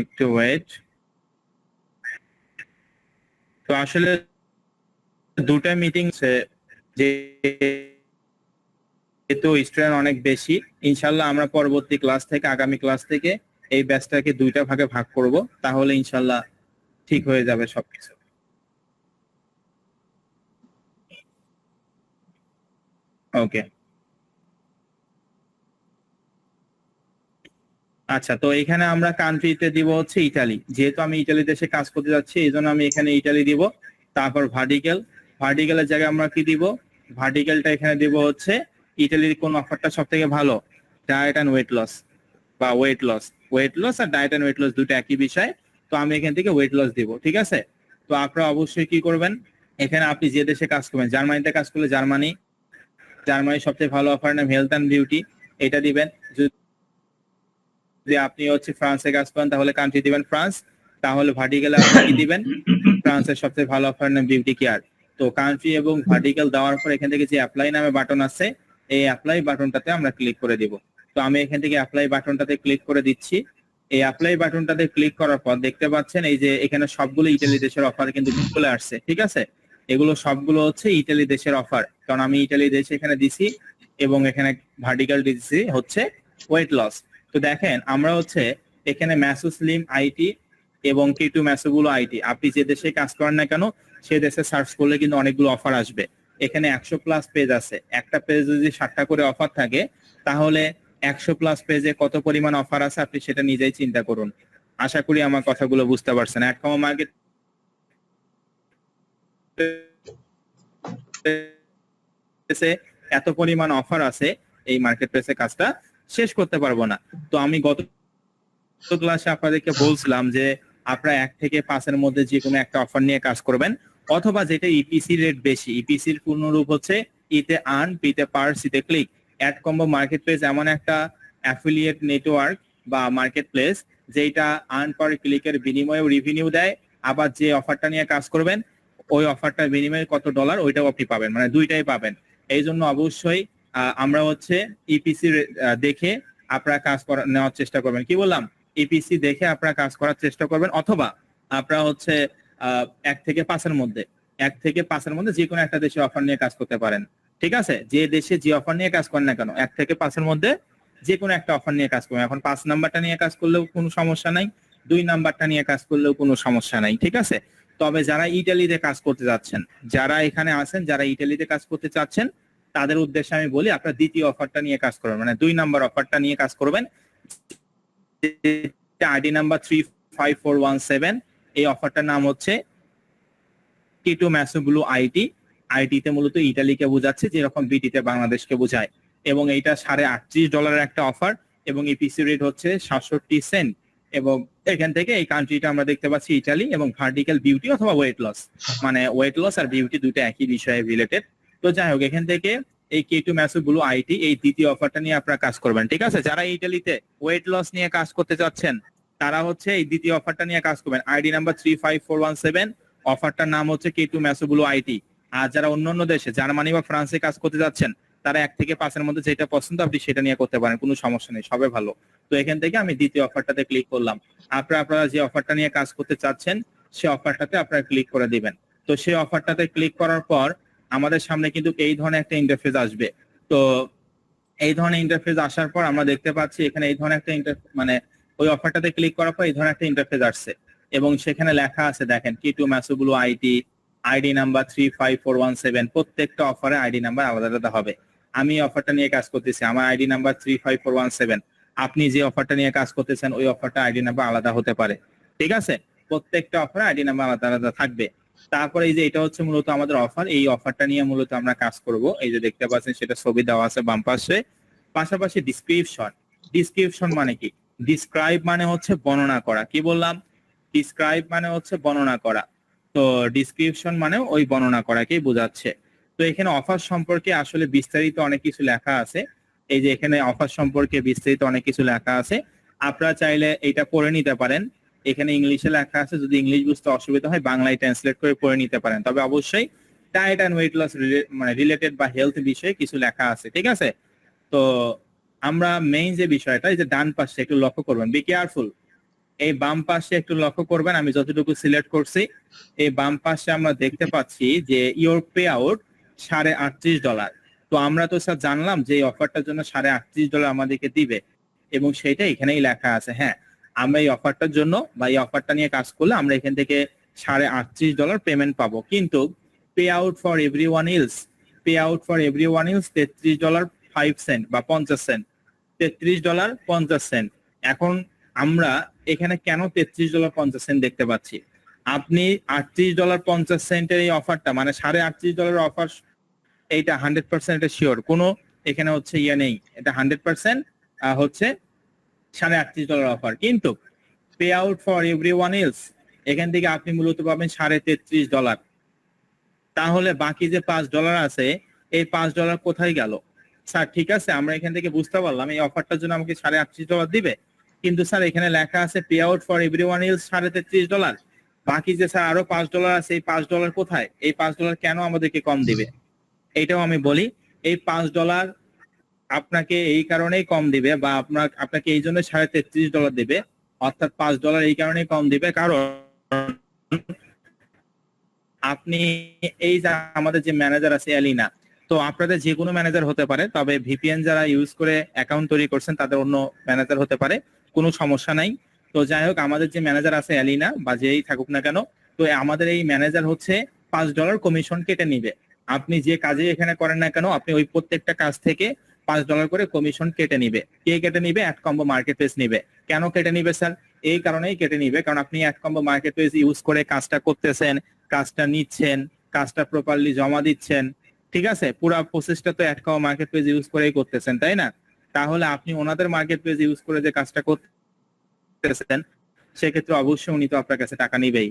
একটু ওয়েট। তো আসলে দুটা মিটিং যেহেতু স্টুডেন্ট অনেক বেশি, ইনশাল্লাহ আমরা পরবর্তী ক্লাস থেকে আগামী ক্লাস থেকে এই ব্যাচটাকে দুইটা ভাগে ভাগ করব, তাহলে ইনশাল্লাহ ঠিক হয়ে যাবে সবকিছু। ওকে, আচ্ছা। তো এখানে আমরা কান্ট্রিতে দিব হচ্ছে ইটালি, যেহেতু আমি ইটালি দেশে কাজ করতে যাচ্ছি এই জন্য আমি এখানে ইটালি দিব। তারপর ভার্টিক্যাল, ভার্টিক্যালের জায়গায় আমরা কি দিব? ভার্টিক্যালটা এখানে দিব হচ্ছে ইটালির কোন অফারটা সব থেকে ভালো, ডায়েট অ্যান্ড ওয়েট লস বা ওয়েট লস। ওয়েট লস আর ডায়েট অ্যান্ড ওয়েট লস দুটো একই বিষয়, তো আমি এখান থেকে ওয়েট লস দিব। ঠিক আছে, তো আপনারা অবশ্যই কি করবেন, এখানে আপনি যে দেশে কাজ করবেন, জার্মানিতে কাজ করলে জার্মানি, জার্মানির সবচেয়ে ভালো অফার নাম হেলথ অ্যান্ড বিউটি, এটা দিবেন। যদি আপনি হচ্ছে ফ্রান্সে কাজ করেন তাহলে কান্ট্রি দিবেন ফ্রান্স, তাহলে ভার্টিক্যালে আপনি কি দিবেন? ফ্রান্সের সবচেয়ে ভালো অফার নাম বিউটি কেয়ার। তো কান্ট্রি এবং ভার্টিক্যাল দেওয়ার পর এখান থেকে যে অ্যাপ্লাই নামে বাটন আছে, এই অ্যাপ্লাই বাটনটাতে আমরা ক্লিক করে দিব। তো আমি এখান থেকে অ্যাপ্লাই বাটনটাতে ক্লিক করে দিচ্ছি। এই অ্যাপ্লাই বাটনটাতে ক্লিক করার পর দেখতে পাচ্ছেন এই যে এখানে সবগুলো ইটালি দেশের অফার কিন্তু চলে আসছে। ঠিক আছে, এগুলো সবগুলো হচ্ছে ইটালি দেশের অফার, কারণ আমি ইটালি দেশে এখানে দিছি এবং এখানে ভার্টিক্যাল দিছি হচ্ছে ওয়েট লস। তো দেখেন আমরা হচ্ছে এখানে ম্যাসোস্লিম আইটি এবং K2 ম্যাসোগুলো আইটি, আপনি যে দেশে কাজ করেন না কেন সে দেশে সার্চ করলে কিন্তু অনেকগুলো অফার আসবে। এখানে 100+ পেজ আছে, একটা পেজ যদি 60টা করে অফার থাকে তাহলে 100+ পেজে কত পরিমাণ অফার আছে আপনি সেটা নিজেই চিন্তা করুন। আশা করি আমার কথাগুলো বুঝতে পারছেন। অ্যাডকমা মার্কেট এত পরিমাণ অফার আছে, এই মার্কেট প্লেসে কাজটা শেষ করতে পারবো না। তো আমি গত ক্লাসে আপনাদেরকে বলছিলাম যে আপনারা 1 থেকে 5-এর মধ্যে যে কোনো একটা অফার নিয়ে কাজ করবেন, অথবা যেটা ইপিসি রেট বেশি, ইপিসির পূর্ণরূপ হচ্ছে ইতে আর্ন, পিতে পার, সিতে click. AdCombo market place এমন একটা অ্যাফিলিয়েট নেটওয়ার্ক বা মার্কেট প্লেস যেটা আর্ন পার ক্লিকের বিনিময়ে রিভিনিউ দেয়, আবার যে অফারটা নিয়ে কাজ করবেন ওই অফারটার বিনিময়ে কত ডলার ওইটাও আপনি পাবেন, মানে দুইটাই পাবেন। এই জন্য অবশ্যই আমরা হচ্ছে ইপিসি দেখে আপনারা কাজ নেওয়ার চেষ্টা করবেন। কি বললাম? ইপিসি দেখে আপনারা কাজ করার চেষ্টা করবেন, অথবা আপনারা হচ্ছে 1 থেকে 5-এর মধ্যে, 1 থেকে 5-এর মধ্যে যে কোনো একটা দেশে অফার নিয়ে কাজ করতে পারেন। ঠিক আছে, যে দেশে যে অফার নিয়ে কাজ করেন না কেন 1 থেকে 5-এর মধ্যে যে কোনো একটা অফার নিয়ে কাজ করবেন। এখন 5 নাম্বারটা নিয়ে কাজ করলেও কোনো সমস্যা নাই, 2 নাম্বারটা নিয়ে কাজ করলেও কোনো সমস্যা নাই। ঠিক আছে, তবে যারা ইটালিতে কাজ করতে যাচ্ছেন, যারা এখানে আছেন, যারা ইটালিতে কাজ করতে চাচ্ছেন তাদের উদ্দেশ্যে আমি বলি আপনারা দ্বিতীয় অফারটা নিয়ে কাজ করবেন, মানে 2 নাম্বার অফারটা নিয়ে কাজ করবেন, আইডি নাম্বার 35417। এই অফারটার নাম হচ্ছে K2 ম্যাসোগুলো আইটি। আইটিতে মূলত ইটালিকে বোঝাচ্ছে, যেরকম বিটিতে বাংলাদেশকে বোঝায়, এবং এইটা $38.5 একটা অফার এবং ইপিসি রেট হচ্ছে 67 সেন্ট। এবং এখান থেকে এই কান্ট্রিটা আমরা দেখতে পাচ্ছি ইটালি, এবং ভার্টিক্যাল বিউটি অথবা ওয়েট লস, মানে ওয়েট লস আর বিউটি দুটো একই বিষয়ে রিলেটেড। তো যাই হোক, এখান থেকে এই K2 ম্যাসোগুলো আইটি এই দ্বিতীয় অফারটা নিয়ে আপনারা কাজ করবেন। ঠিক আছে, যারা ইটালিতে ওয়েট লস নিয়ে কাজ করতে চাচ্ছেন তারা হচ্ছে এই দ্বিতীয় অফারটা নিয়ে কাজ করবেন, আইডি নাম্বার 35417। অফারটার নাম হচ্ছে K2 ম্যাসোগুলো আইটি। আর যারা অন্যান্য দেশে জার্মানি বা ফ্রান্সে কাজ করতে যাচ্ছেন তারা 1 থেকে 5-এর মধ্যে যেটা পছন্দ আপনি সেটা নিয়ে করতে পারেন, কোনো সমস্যা নেই, সবে ভালো। তো এখান থেকে আমি দ্বিতীয় অফারটাতে ক্লিক করলাম। আপনারা যে অফারটা নিয়ে কাজ করতে চাচ্ছেন সেই অফারটাতে আপনারা ক্লিক করে দিবেন। তো সেই অফারটাতে ক্লিক করার পর আমাদের সামনে কিন্তু এই ধরনের একটা ইন্টারফেস আসবে। তো এই ধরনের ইন্টারফেস আসার পর আমরা দেখতে পাচ্ছি এখানে এই ধরনের একটা মানে ওই অফারটাতে ক্লিক করার পর এই ধরনের একটা ইন্টারফেস আসছে, এবং সেখানে লেখা আছে দেখেন K2 ম্যাসোগুলো আইটি, আইডি নাম্বার 35417। প্রত্যেকটা অফারে আইডি নাম্বার আলাদা আলাদা হবে। আমি অফারটা নিয়ে কাজ করতেছি, আমার আইডি নাম্বার 35417। আপনি যে অফারটা নিয়ে কাজ করতেছেন ওই অফারটা আইডি নাম্বার আলাদা হতে পারে। ঠিক আছে, প্রত্যেকটা অফারে আইডি নাম্বার আলাদা আলাদা থাকবে। তারপরে এই যে এটা হচ্ছে মূলত আমাদের অফার, এই অফারটা নিয়ে মূলত আমরা কাজ করব। এই যে দেখতে পাচ্ছেন সেটা ছবি দেওয়া আছে বাম পাশে। পাশাপাশি ডিসক্রিপশন, ডিসক্রিপশন মানে কি? ডিসক্রাইব মানে হচ্ছে বর্ণনা করা। কি বললাম? ডিসক্রাইব মানে হচ্ছে বর্ণনা করা। তো ডিসক্রিপশন মানে ওই বর্ণনা করাকেই বোঝাচ্ছে। তো এখানে অফার সম্পর্কে আসলে বিস্তারিত অনেক কিছু লেখা আছে, এই যে এখানে অফার সম্পর্কে বিস্তারিত অনেক কিছু লেখা আছে, আপনারা চাইলে এটা পড়ে নিতে পারেন। এখানে ইংলিশে লেখা আছে, যদি ইংলিশ বুঝতে অসুবিধা হয় বাংলায় ট্রান্সলেট করে পড়ে নিতে পারেন। তবে অবশ্যই ডায়েট অ্যান্ড ওয়েট লস মানে রিলেটেড বা হেলথ বিষয়ে কিছু লেখা আছে, ঠিক আছে? তো আমরা মেইন যে বিষয়টা, এই যে ডান পাশে একটু লক্ষ্য করবেন, বি কেয়ারফুল। এই বাম পাশে একটু লক্ষ্য করবেন, আমি যতটুকু সিলেক্ট করছি এই বাম পাশে আমরা দেখতে পাচ্ছি যে ইওর পে আউট $38। তো আমরা তো স্যার জানলাম যে এই অফারটার জন্য $38 আমাদেরকে দিবে, এবং সেটা এখানেই লেখা আছে। হ্যাঁ, আমরা এই অফারটার জন্য বা এই অফারটা নিয়ে কাজ করলে আমরা এখান থেকে $38 পেমেন্ট পাবো, কিন্তু pay out for every one else, pay out for every one else $33.05 বা 50 সেন্ট, $33.50। এখন আমরা এখানে কেন $33.50 দেখতে পাচ্ছি? আপনি $38.50 এই অফারটা মানে $38.5 অফার, এইটা 100% এটা শিওর, কোনো এখানে হচ্ছে ইয়ে নেই, এটা 100% হচ্ছে $38 অফার। কিন্তু pay out for every one else, এখান থেকে আপনি মূলত পাবেন $33.5। তাহলে বাকি যে $5 আছে, এই $5 কোথায় গেল? স্যার ঠিক আছে, আমরা এখান থেকে বুঝতে পারলাম এই অফারটার জন্য আমাকে $38 দিবে, কিন্তু স্যার এখানে লেখা আছে pay out for every one else $33। বাকি যে স্যার আরো $5 আছে, এই $5 কোথায়? এই $5 কেন আমাদেরকে কম দিবে? এইটাও আমি বলি। এই $5 আপনাকে এই কারণেই কম দিবে, বা আপনাকে এই জন্য $33.5 দিবে, অর্থাৎ $5 এই কারণেই কম দিবে কারণ আপনি এই যে আমাদের যে ম্যানেজার আছে অ্যালিনা, তো আপনাদের যে কোনো ম্যানেজার হতে পারে, তবে ভিপিএন যারা ইউজ করে অ্যাকাউন্ট তৈরি করছেন তাদের অন্য ম্যানেজার হতে পারে, কোনো সমস্যা নাই। তো যাই হোক, আমাদের যে ম্যানেজার আছে অ্যালিনা বা যেই থাকুক না কেন, তো আমাদের এই ম্যানেজার হচ্ছে $5 কমিশন কেটে নিবে। আপনি যে কাজে এখানে করেন না কেন, আপনি ওই প্রত্যেকটা কাজ থেকে $5 করে কমিশন কেটে নিবে। কে কেটে নিবে? অ্যাড কম্বো মার্কেটপ্লেস নিবে। কেন কেটে নিবে স্যার? এই কারণেই কেটে নিবে কারণ আপনি অ্যাড কম্বো মার্কেটপ্লেস ইউজ করে কাজটা করতেছেন, কাজটা নিচ্ছেন, কাজটা প্রপারলি জমা দিচ্ছেন, ঠিক আছে? পুরো প্রসেসটা তো অ্যাড কম্বো মার্কেটপ্লেস ইউজ করেই করতেছেন, তাই না? তাহলে আপনি ওনাদের মার্কেটপ্লেস ইউজ করে যে কাজটা করতেছেন, সেক্ষেত্রে অবশ্যই উনি তো আপনার কাছে টাকা নিবেই,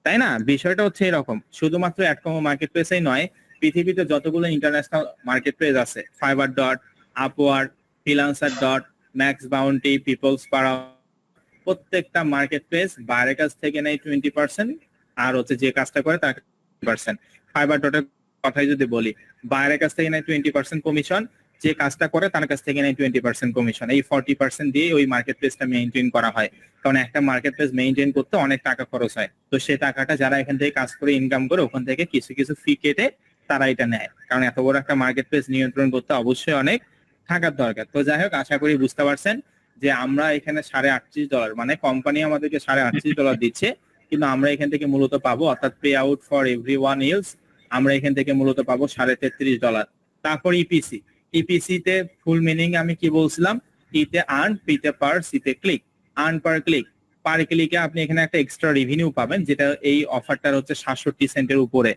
তাই না? বিষয়টা হচ্ছে এরকম। শুধুমাত্র অ্যাড কম্বো মার্কেটপ্লেসেই নয়, পৃথিবীতে যতগুলো ইন্টারন্যাশনাল মার্কেটপ্লেস আছে, Fiverr dot, Upwork, freelancer dot, MaxBounty, people's power, প্রত্যেকটা মার্কেটপ্লেস বাইরের কাছ থেকে নেয় 20%, আর হচ্ছে যে কাজটা করে তার 20%। ফাইবার ডটের কথাই যদি বলি, বাইরের কাছ থেকে নেয় 20% কমিশন, যে কাজটা করে তার কাছ থেকে নেয় 20% কমিশন। এই 40% দিয়ে ওই মার্কেটপ্লেসটা মেইনটেইন করা হয়, কারণ একটা মার্কেটপ্লেস মেইনটেইন করতে অনেক টাকা খরচ হয়। তো সেই টাকাটা যারা এখান থেকে কাজ করে ইনকাম করে, ওখান থেকে কিছু কিছু ফি কেটে তারা এটা নেয়, কারণ এত বড় একটা মার্কেটপ্লেস নিয়ন্ত্রণ করতে অবশ্যই অনেক টাকার দরকার। তো যাই হোক, আশা করি বুঝতে পারছেন যে আমরা এখানে $38 মানে কোম্পানি আমাদেরকে $38 দিচ্ছে, কিন্তু আমরা এখান থেকে মূলত পাবো, অর্থাৎ pay out for every one else, আমরা এখান থেকে মূলত পাবো $33.5। তারপর ইপিসি, ইপিসি তে ফুল মিনিং আমি কি বলছিলাম? ইতে আর্ন, পিতে পার, সিতে ক্লিক। আর্ন পার ক্লিক, পার ক্লিকে আপনি এখানে একটা এক্সট্রা রেভিনিউ পাবেন, যেটা এই অফারটার হচ্ছে 67 সেন্টের উপরে,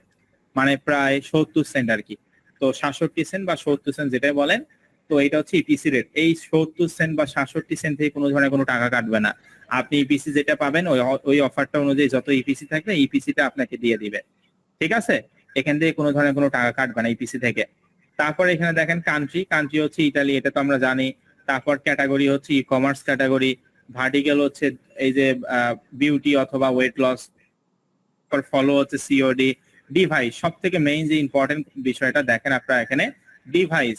মানে প্রায় 70 সেন্ট আর কি। তো 67 সেন্ট বা 70 সেন্ট যেটাই বলেন, তো এটা হচ্ছে ইপিসি রেট। এই 70 সেন্ট বা 67 সেন্ট থেকে কোনো ধরনের কোনো টাকা কাটবে না। আপনি ইপিসি যেটা পাবেন ওই অফারটা অনুযায়ী যত ইপিসি থাকবে ইপিসিটা আপনাকে দিয়ে দিবে, ঠিক আছে? এখান থেকে কোনো ধরনের কোনো টাকা কাটবে না ইপিসি থেকে। তারপর এখানে দেখেন কান্ট্রি, কান্ট্রি হচ্ছে ইতালি, এটা তো আমরা জানি। তারপর ক্যাটাগরি হচ্ছে ই কমার্স ক্যাটাগরি, ভার্টিক্যাল হচ্ছে এই যে বিউটি অথবা ওয়েট লস, ফলো হচ্ছে সিওডি। ডিভাইস, সব থেকে মেইন যে ইম্পর্টেন্ট বিষয়টা দেখেন আপনারা এখানে, device,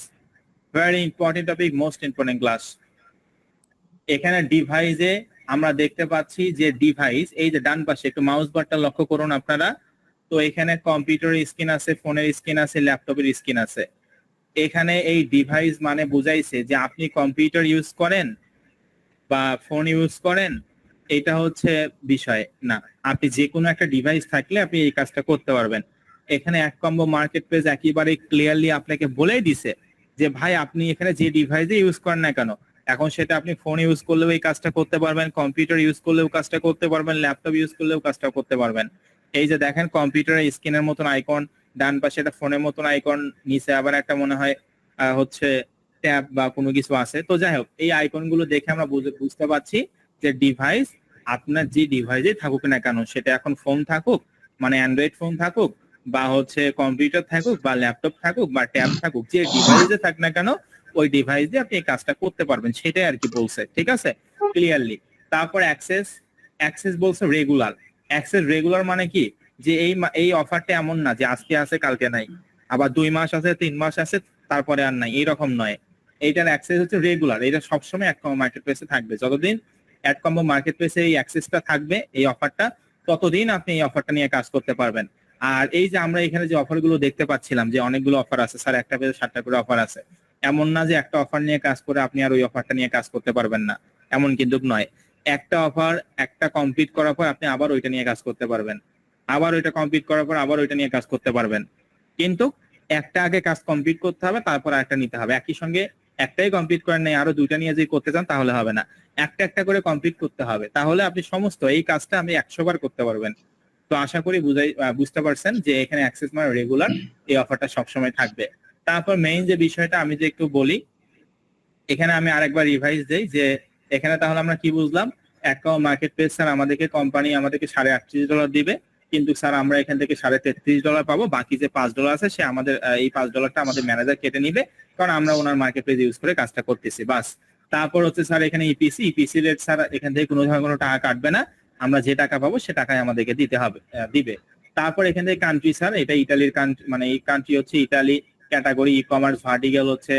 very important topic, most important class. এখানে ডিভাইসে আমরা দেখতে পাচ্ছি যে ডিভাইস, এই যে ডান পাশে একটু মাউস বারটা লক্ষ্য করুন আপনারা, তো এখানে কম্পিউটারের স্ক্রিন আছে, ফোনের স্ক্রিন আছে, ল্যাপটপের স্ক্রিন আছে। এখানে এই ডিভাইস মানে বুঝাইছে যে আপনি কম্পিউটার ইউজ করেন বা ফোন ইউজ করেন, এটা হচ্ছে বিষয় না। আপনি যে কোনো একটা ডিভাইস থাকলে আপনি এই কাজটা করতে পারবেন। এখানে এক কম্বো মার্কেটপ্লেস একেবারে ক্লিয়ারলি আপনাকে বলেই দিছে যে ভাই আপনি এখানে যে ডিভাইসে ইউজ করেন না কেন, এখন সেটা আপনি ফোন ইউজ করলেও এই কাজটা করতে পারবেন, কম্পিউটার ইউজ করলেও কাজটা করতে পারবেন, ল্যাপটপ ইউজ করলেও কাজটা করতে পারবেন। এই যে দেখেন কম্পিউটারের স্ক্রিনের মতন আইকন, ডান পাশে একটা ফোনের মতন আইকন, নিচে আবার একটা মনে হয় হচ্ছে ট্যাব বা কোনো কিছু আছে। তো যাই হোক, এই আইকন গুলো দেখে আমরা বুঝতে পারছি যে ডিভাইস আপনার যে ডিভাইসে থাকুক না কেন, সেটা এখন ফোন থাকুক মানে অ্যান্ড্রয়েড ফোন থাকুক, বা হচ্ছে কম্পিউটার থাকুক, বা ল্যাপটপ থাকুক, বা ট্যাব থাকুক, যে ডিভাইসে থাক না কেন, ওই ডিভাইস দিয়ে আপনি এই কাজটা করতে পারবেন, সেটাই আর কি বলছে। ঠিক আছে, ক্লিয়ারলি। তারপর অ্যাক্সেস, অ্যাক্সেস বলছে রেগুলার। অ্যাক্সেস রেগুলার মানে কি, যে এই অফারটা এমন না যে আজকে আছে কালকে নাই, আবার 2 মাস আছে 3 মাস আছে তারপরে আর নাই, এইরকম নয়। এইটার অ্যাক্সেস হচ্ছে রেগুলার, এটা সবসময় অ্যাডকম্বো মার্কেট প্লেসে থাকবে। যতদিন অ্যাডকম্বো মার্কেট প্লেসে এই অ্যাক্সেসটা থাকবে, এই অফারটা, ততদিন আপনি এই অফারটা নিয়ে কাজ করতে পারবেন। আর এই যে আমরা এখানে যে অফারগুলো দেখতে পাচ্ছিলাম যে অনেকগুলো অফার আছে স্যার, একটা পেজে 7টা করে অফার আছে, এমন না যে একটা অফার নিয়ে কাজ করে আপনি আর ওই অফারটা নিয়ে কাজ করতে পারবেন না, এমন কিন্তু নয়। একটা অফার একটা কমপ্লিট করার পর আপনি আবার ওইটা নিয়ে কাজ করতে পারবেন, আবার ওইটা কমপ্লিট করার পর আবার ওইটা নিয়ে কাজ করতে পারবেন। কিন্তু একটা আগে কাজ কমপ্লিট করতে হবে, তারপর একটা নিতে হবে। একই সঙ্গে একটাই কমপ্লিট করেন নাই আরো 2টা নিয়ে যদি করতে চান তাহলে হবে না, একটা একটা করে কমপ্লিট করতে হবে, তাহলে আপনি সমস্ত এই কাজটা আপনি 100 বার করতে পারবেন। তো আশা করি বুঝতে পারছেন যে এখানে অ্যাক্সেস মানে রেগুলার, এই অফারটা সবসময় থাকবে। তারপর মেইন যে বিষয়টা আমি যে একটু বলি, এখানে আমি আরেকবার রিভাইজ দেই যে এখানে তাহলে আমরা কি বুঝলাম, অ্যাডকম্বো মার্কেট প্লেস স্যার আমাদেরকে কোম্পানি আমাদেরকে $38.5 দিবে, কিন্তু স্যার আমরা এখান থেকে $33.5 পাবো, বাকি যে $5 আছে সে আমাদের এই $5টা আমাদের ম্যানেজার কেটে নিবে, কারণ আমরা ওনার মার্কেট প্লেস ইউজ করে কাজটা করতেছি, বাস। তারপর হচ্ছে স্যার এখানে ইপিসি রেট স্যার এখান থেকে কোনো ধরনের কোনো টাকা কাটবে না, আমরা যে টাকা পাবো সে টাকায় আমাদেরকে দিবে। তারপর এখান থেকে কান্ট্রি স্যার, এটা ইটালির কান্ট্রি, মানে এই কান্ট্রি হচ্ছে Italy, category e commerce, vertical হচ্ছে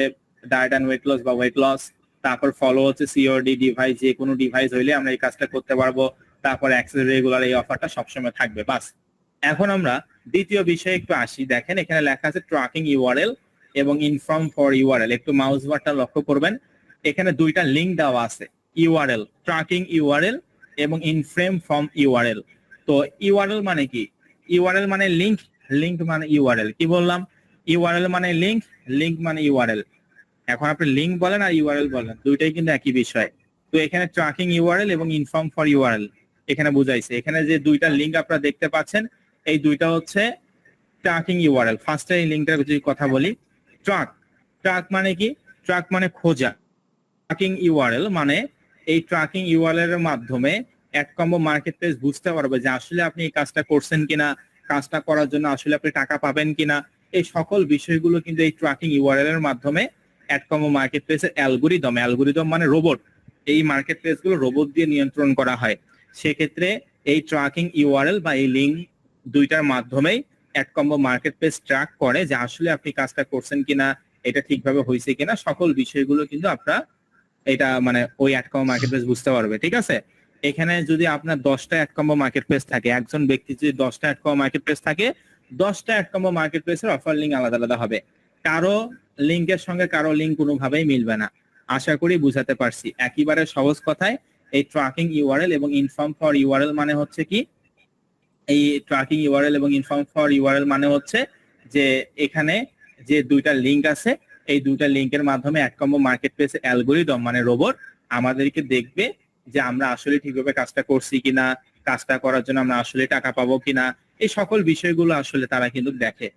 ডায়েট অ্যান্ড ওয়েট লস বা ওয়েট লস, তারপর ফলো হচ্ছে সিওডি ডিভাইস, যে কোনো ডিভাইস হইলে আমরা এই কাজটা করতে পারবো। তারপর অ্যাক্সেস রেগুলার, এই অফারটা সবসময় থাকবে, বাস। এখন আমরা দ্বিতীয় বিষয়ে একটু আসি। দেখেন এখানে লেখা আছে ট্র্যাকিং ইউআরএল এবং ইনফর্ম ফর ইউআরএল, একটু মাউস বারটা লক্ষ্য করবেন, এখানে 2টা লিংক দেওয়া আছে, ইউআরএল, ট্র্যাকিং ইউআরএল এবং ইনফ্রেম ফ্রম ইউআরএল। তো ইউআরএল মানে কি, ইউআরএল মানে লিংক, লিংক মানে ইউআরএল। কি বললাম, ইউআরএল মানে লিংক, লিংক মানে ইউআরএল। এখন আপনি লিংক বলেন আর ইউআরএল বলেন, দুইটাই কিন্তু একই বিষয়। তো এখানে ট্র্যাকিং ইউআরএল এবং ইনফর্ম ফর ইউআরএল এখানে বুঝাইছে। এখানে যে 2টা লিংক আপনারা দেখতে পাচ্ছেন, এই 2টা হচ্ছে ট্র্যাকিং ইউআরএল। ফার্স্টে এই লিংকটার যদি কথা বলি, ট্র্যাক মানে কি, ট্র্যাক মানে খোঁজা, ট্র্যাকিং ইউআরএল মানে এই ট্র্যাকিং ইউআরএল এর মাধ্যমে অ্যাডকম্বো মার্কেট প্লেস বুঝতে পারবে যে আসলে আপনি এই কাজটা করছেন কিনা, কাজটা করার জন্য আসলে আপনি টাকা পাবেন কিনা, এই সকল বিষয়গুলো কিন্তু এই ট্র্যাকিং ইউআরএল এর মাধ্যমে অ্যাডকম্বো মার্কেট প্লেসের অ্যালগোরিদম মানে রোবট, এই মার্কেট প্লেস গুলো রোবট দিয়ে নিয়ন্ত্রণ করা হয়। সেক্ষেত্রে এই ট্র্যাকিং ইউআরএল বা এই লিংক 2টার মাধ্যমেই অ্যাডকম্বো মার্কেট প্লেস ট্র্যাক করে যে আসলে আপনি কাজটা করছেন কিনা, এটা ঠিকভাবে হয়েছে কিনা, সকল বিষয়গুলো কিন্তু আপনারা এটা মানে ওই অ্যাডকম্বো মার্কেট প্লেস বুঝতে পারবে। ঠিক আছে, এখানে যদি আপনার 10টা অ্যাডকম্বো মার্কেট প্লেস থাকে, একজন ব্যক্তি যদি 10টা অ্যাডকম্বো মার্কেট প্লেস থাকে, 10টা অ্যাডকম্বো মার্কেট প্লেসের অফার লিঙ্ক আলাদা আলাদা হবে, কারো লিঙ্কের সঙ্গে কারো লিঙ্ক কোনোভাবেই মিলবে না। আশা করি বুঝাতে পারছি। একেবারে সহজ কথায় এই ট্র্যাকিং ইউআরএল এবং ইনফর্ম ফর ইউআরএল মানে হচ্ছে কি, এই ট্র্যাকিং ইউআরএল এবং ইনফর্ম ফর ইউআরএল মানে হচ্ছে যে এখানে যে 2টা লিঙ্ক আছে, এই 2টা লিঙ্কের মাধ্যমে অ্যাডকম্বো মার্কেট প্লেস অ্যালগোরিদম মানে রোবট আমাদেরকে দেখবে যে আমরা আসলে ঠিকভাবে কাজটা করছি কিনা, কাজটা করার জন্য আমরা আসলে টাকা পাবো কিনা, এই সকল বিষয়গুলো আসলে তারা কিন্তু দেখে।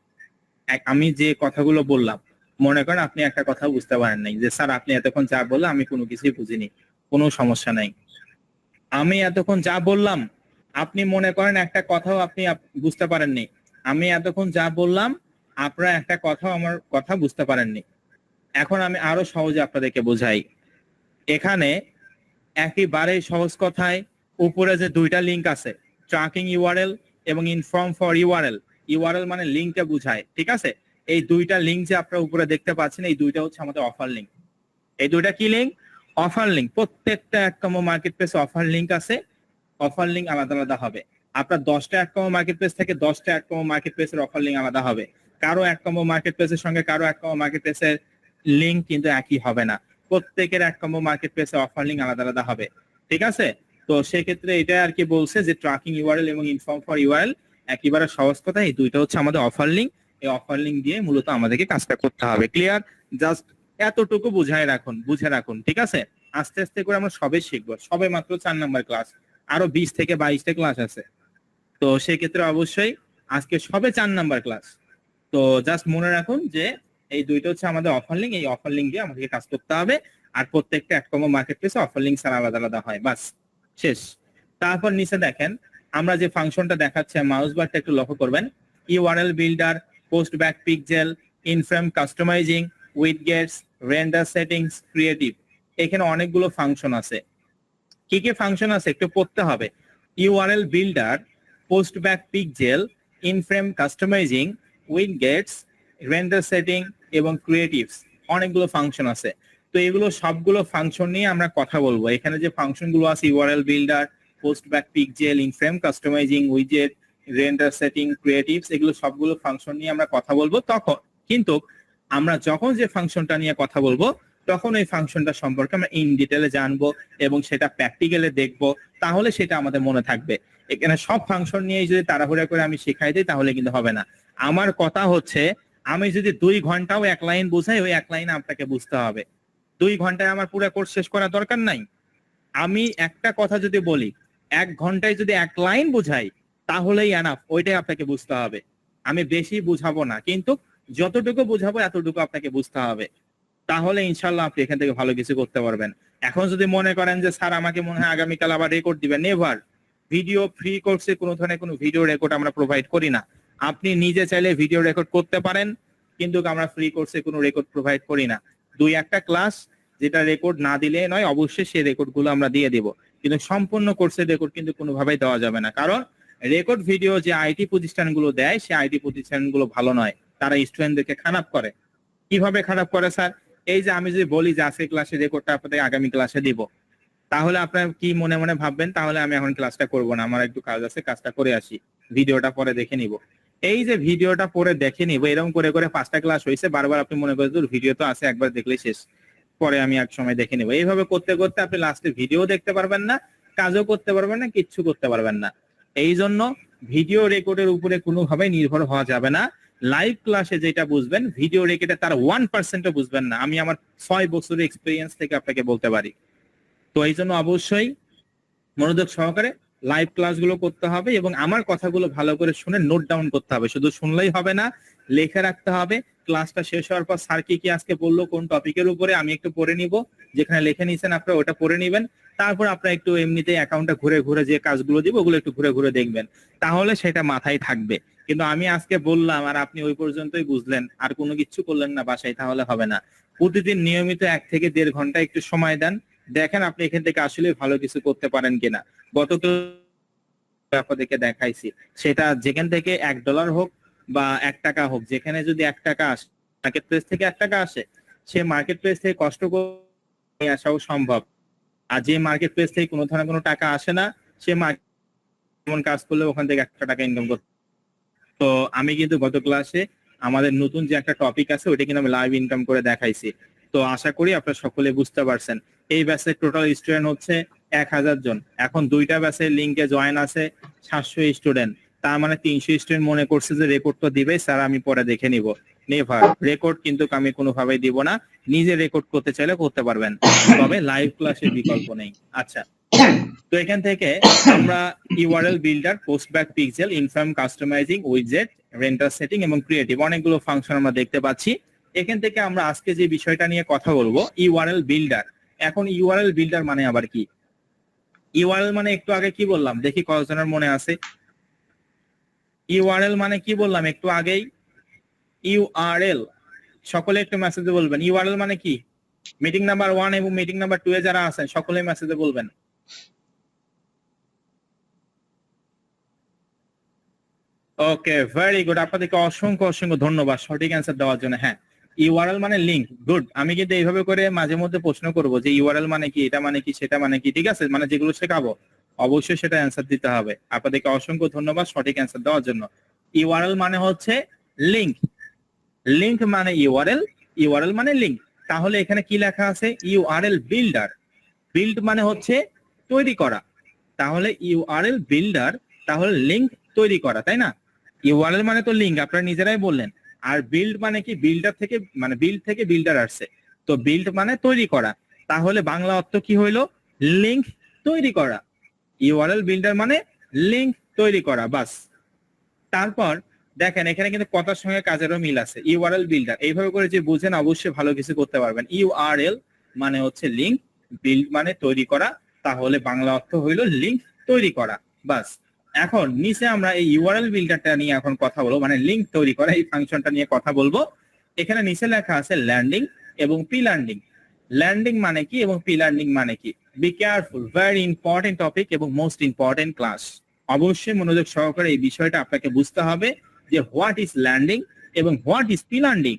আমি যে কথাগুলো বললাম, মনে করেন আপনি একটা কথা বুঝতে পারেন নাই, যে স্যার আপনি এতক্ষণ যা বললেন আমি কোনো কিছুই বুঝিনি, কোনো সমস্যা নাই। আমি এতক্ষণ যা বললাম, আপনি মনে করেন একটা কথাও আপনি বুঝতে পারেননি, আমি এতক্ষণ যা বললাম আপনারা একটা কথাও আমার কথা বুঝতে পারেননি। এখন আমি আরো সহজে আপনাদেরকে বোঝাই। এখানে একেবারে সহজ কথায় উপরে যে 2টা লিংক আছে, ট্র্যাকিং ইউআরএল এবং ইনফর্ম ফর ইউআরএল, ইউআরএল মানে লিংকটা বুঝায়, ঠিক আছে। এই 2টা লিংক যে আপনারা উপরে দেখতে পাচ্ছেন, এই 2টা হচ্ছে আমাদের অফার লিংক। এই 2টা কি লিংক, অফার লিংক। প্রত্যেকটা অ্যাডকম্বো মার্কেট প্লেসে অফার লিংক আছে, অফার লিংক আলাদা আলাদা হবে। আপনার 10টা অ্যাডকম্বো মার্কেট প্লেস থেকে 10টা অ্যাডকম্বো মার্কেট প্লেসের অফার লিংক আলাদা হবে। কারো অ্যাডকম্বো মার্কেট প্লেসের সঙ্গে কারো অ্যাডকম্বো মার্কেট প্লেসের লিংক কিন্তু একই হবে না, প্রত্যেকের অ্যাডকম্বো মার্কেট প্লেসে অফার লিংক আলাদা আলাদা হবে, ঠিক আছে। তো সেক্ষেত্রে এটা আর কি বলছে যে ট্র্যাকিং ইউআরএল এবং ইনফর্ম ফর ইউআরএল একেবারে সহজ কথা, এই 2টা হচ্ছে আমাদের অফার লিংক। এই অফার লিংক দিয়ে মূলত আমাদেরকে কাজটা করতে হবে। ক্লিয়ার? জাস্ট এতটুকু বুঝে রাখুন, ঠিক আছে। আস্তে আস্তে করে আমরা সবে শিখবো, সবে মাত্র 4 নাম্বার ক্লাস, আরো 20 থেকে 22টা ক্লাস আছে। তো সেক্ষেত্রে অবশ্যই আজকে সবে 4 নাম্বার ক্লাস। তো জাস্ট মনে রাখুন যে এই 2টা হচ্ছে আমাদের অফার লিংক, এই অফার লিংক দিয়ে আমাদেরকে কাজ করতে হবে। আর প্রত্যেকটা অ্যাডকম্বো মার্কেট প্লেসে অফার লিংক ছাড়া আলাদা আলাদা হয়, বাস শেষ। তারপর নিচে দেখেন আমরা যে ফাংশনটা দেখাচ্ছে, মাউস বারটা একটু লক্ষ্য করবেন, URL builder, post back pixel, iframe customizing, widgets, render settings, creative. এখানে অনেকগুলো ফাংশন আছে। কি কি ফাংশন আছে একটু পড়তে হবে। URL builder, post back pixel, iframe customizing, widgets, render setting এবং ক্রিয়েটিভস, অনেকগুলো ফাংশন আছে। তো এগুলো সবগুলো ফাংশন নিয়ে আমরা কথা বলবো। এখানে যে ফাংশন গুলো আছে URL builder, post back pixel, iframe customizing, widget, render setting, creatives, এগুলো সবগুলো ফাংশন নিয়ে আমরা কথা বলবো। তখন কিন্তু আমরা যখন যে ফাংশনটা নিয়ে কথা বলবো তখন ওই ফাংশনটা সম্পর্কে আমরা ইন ডিটেলে জানবো এবং সেটা প্র্যাকটিক্যালে দেখবো, তাহলে সেটা আমাদের মনে থাকবে। এখানে সব ফাংশন নিয়ে যদি তাড়াহুড়া করে আমি শেখাই দিই তাহলে কিন্তু হবে না। আমার কথা হচ্ছে আমি যদি 2 ঘন্টাও এক লাইন বোঝাই, ওই এক লাইন আপনাকে বুঝতে হবে। 2 ঘন্টায় আমার পুরো কোর্স শেষ করার দরকার নাই। আমি একটা কথা যদি বলি 1 ঘন্টায় যদি এক লাইন বোঝাই তাহলেই এনাফ, ওইটাই আপনাকে বুঝতে হবে। আমি বেশি বুঝাবো না, কিন্তু যতটুকু বুঝাবো এতটুকু আপনাকে বুঝতে হবে, তাহলে ইনশাল্লাহ আপনি এখান থেকে ভালো কিছু করতে পারবেন। এখন যদি মনে করেন যে স্যার আমাকে মনে হয় আগামীকাল আবার রেকর্ড দিবেন, নেভার। ভিডিও ফ্রি কোর্সে কোনো ধরনের কোনো ভিডিও রেকর্ড আমরা প্রোভাইড করি না। আপনি নিজে চাইলে ভিডিও রেকর্ড করতে পারেন, কিন্তু আমরা ফ্রি কোর্সে কোনো রেকর্ড প্রোভাইড করি না। 2-1টা ক্লাস যেটা রেকর্ড না দিলে নয়, অবশ্যই সেই রেকর্ড গুলো আমরা দিয়ে দিব, কিন্তু সম্পূর্ণ কোর্সের রেকর্ড কিন্তু কোনোভাবেই দেওয়া যাবে না। কারণ রেকর্ড ভিডিও যে আইটি প্রতিষ্ঠানগুলো দেয়, সেই আইটি প্রতিষ্ঠানগুলো ভালো নয়, তারা স্টুডেন্টদেরকে খারাপ করে। কিভাবে খারাপ করে স্যার? এই যে আমি যদি বলি যে আজকে ক্লাসে রেকর্ডটা আপনাদের আগামী ক্লাসে দিব, তাহলে আপনার কি মনে মনে ভাববেন তাহলে আমি এখন ক্লাসটা করব না, আমার একটু কাজ আছে, কাজটা করে আসি, ভিডিওটা পরে দেখে নিব। এই যে ভিডিওটা পরে দেখে নিব, এরকম করে করে 5টা ক্লাস হয়েছে, বারবার আপনি মনে করেন দূর ভিডিও তো আছে, একবার দেখলেই শেষ, পরে আমি এক সময় দেখে নিব। এইভাবে করতে করতে আপনি লাস্টে ভিডিও দেখতে পারবেন না, কাজও করতে পারবেন না, কিচ্ছু করতে পারবেন না। এই জন্য ভিডিও রেকর্ডের উপরে কোনোভাবেই নির্ভর হওয়া যাবে না। লাইভ ক্লাসে যেটা বুঝবেন, ভিডিও রেকর্ডে তার 1%ও বুঝবেন না। আমি আমার 6 বছরের এক্সপিরিয়েন্স থেকে আপনাকে বলতে পারি। তো এই জন্য অবশ্যই মনোযোগ সহকারে লাইভ ক্লাসগুলো করতে হবে এবং আমার কথাগুলো ভালো করে শুনে নোট ডাউন করতে হবে। শুধু শুনলেই হবে না, লিখে রাখতে হবে। ক্লাসটা শেষ হওয়ার পর স্যার কি কি আজকে বললো, কোন টপিকের উপরে, আমি একটু পড়ে নিব, যেখানে লিখে নিয়েছেন আপনারা ওটা পড়ে নিবেন। তারপর আপনারা একটু এমনিতেই অ্যাকাউন্টটা ঘুরে ঘুরে যে কাজগুলো দিব ওগুলো একটু ঘুরে ঘুরে দেখবেন, তাহলে সেটা মাথায় থাকবে। কিন্তু আমি আজকে বললাম আর আপনি ওই পর্যন্তই বুঝলেন, আর কোনো কিছু করলেন না বাসায়, তাহলে হবে না। প্রতিদিন নিয়মিত 1 থেকে 1.5 ঘন্টা একটু সময় দেন, দেখেন আপনি এখান থেকে আসলে ভালো কিছু করতে পারেন কিনা। গত আপনাদেরকে দেখাইছি, সেটা যেখান থেকে $1 হোক বা $1 হোক, যেখানে যদি $1 আসে, মার্কেট প্লেস থেকে $1 আসে, সে মার্কেট প্লেস থেকে কষ্ট করে আসাও সম্ভব। আর যে মার্কেট প্লেস থেকে কোনো ধরনের কোনো টাকা আসে না, সে এমন কাজ করলে ওখান থেকে $1 ইনকাম করতে। তো আমি কিন্তু গত ক্লাসে আমাদের নতুন যে একটা টপিক আছে ওইটা কিন্তু আমি লাইভ ইনকাম করে দেখাইছি। তো আশা করি আপনারা সকলে বুঝতে পারছেন। এই ব্যাচের টোটাল স্টুডেন্ট হচ্ছে 1000 জন। এখন 2টা ব্যাচের লিংকে জয়েন আছে 700 স্টুডেন্ট। তার মানে 300 স্টুডেন্ট মনে করছে যে রেকর্ড তো দিবে স্যার, আমি পরে দেখে নিব। নেভার, রেকর্ড কিন্তু আমি কোনোভাবেই দিব না। নিজে রেকর্ড করতে চাইলে করতে পারবেন, তবে লাইভ ক্লাসের বিকল্প নেই। আচ্ছা, তো এখান থেকে আমরা URL builder, post back pixel, iframe customizing, widget, render setting এবং ক্রিয়েটিভ অনেকগুলো ফাংশন আমরা দেখতে পাচ্ছি। এখান থেকে আমরা আজকে যে বিষয়টা নিয়ে কথা বলবো, ইউআরএল বিল্ডার। এখন ইউআরএল বিল্ডার মানে আবার কি? ইউআরএল মানে একটু আগে কি বললাম দেখি কতজনের মনে আছে? ইউআরএল মানে কি বললাম একটু আগেই? ইউআরএল, সকলে একটু মেসেজে বলবেন ইউআরএল মানে কি। মিটিং নাম্বার 1 এবং মিটিং নাম্বার 2 এ যারা আছেন সকলে মেসেজে বলবেন। ওকে, ভেরি গুড, আপনাদেরকে অসংখ্য অসংখ্য ধন্যবাদ সঠিক অ্যান্সার দেওয়ার জন্য। হ্যাঁ, ইউআরএল মানে লিংক। গুড। আমি কিন্তু এইভাবে করে মাঝে মধ্যে প্রশ্ন করব যে ইউআরএল মানে কি, এটা মানে কি, সেটা মানে কি, ঠিক আছে? মানে যেগুলো শেখাবো অবশ্যই সেটা অ্যান্সার দিতে হবে। আপনাদেরকে অসংখ্য ধন্যবাদ সঠিক অ্যান্সার দেওয়ার জন্য। ইউআরএল মানে হচ্ছে লিংক। লিংক মানে ইউআরএল, ইউআরএল মানে লিংক। তাহলে এখানে কি লেখা আছে? URL builder. বিল্ড মানে হচ্ছে তৈরি করা, তাহলে ইউআরএল বিল্ডার তাহলে লিংক তৈরি করা, তাই না? ইউআরএল মানে তো লিংক, আপনারা নিজেরাই বললেন। আর বিল্ড মানে কি? বিল্ডার থেকে, মানে বিল্ড থেকে বিল্ডার আসছে, তো বিল্ড মানে তৈরি করা। তাহলে বাংলা অর্থ কি হইলো? লিংক তৈরি করা। ইউআরএল বিল্ডার মানে লিংক তৈরি করা, বাস। তারপর দেখেন এখানে কিন্তু কথার সঙ্গে কাজেরও মিল আছে। ইউআরএল বিল্ডার এইভাবে করে যে বুঝেন অবশ্যই ভালো কিছু করতে পারবেন। ইউআরএল মানে হচ্ছে লিংক, বিল্ড মানে তৈরি করা, তাহলে বাংলা অর্থ হইলো লিংক তৈরি করা, বাস। এখন নিচে আমরা এই ইউআরএল বিল্ডারটা নিয়ে এখন কথা বলবো, মানে লিংক তৈরি করা এই ফাংশনটা নিয়ে কথা বলবো। এখানে নিচে লেখা আছে ল্যান্ডিং এবং পি লার্নিং। ল্যান্ডিং মানে কি এবং পি লার্নিং মানে কি? Be careful, very important topic এবং মোস্ট ইম্পর্টেন্ট ক্লাস। অবশ্যই মনোযোগ সহকারে এই বিষয়টা আপনাকে বুঝতে হবে যে হোয়াট ইজ ল্যান্ডিং এবং what is P learning.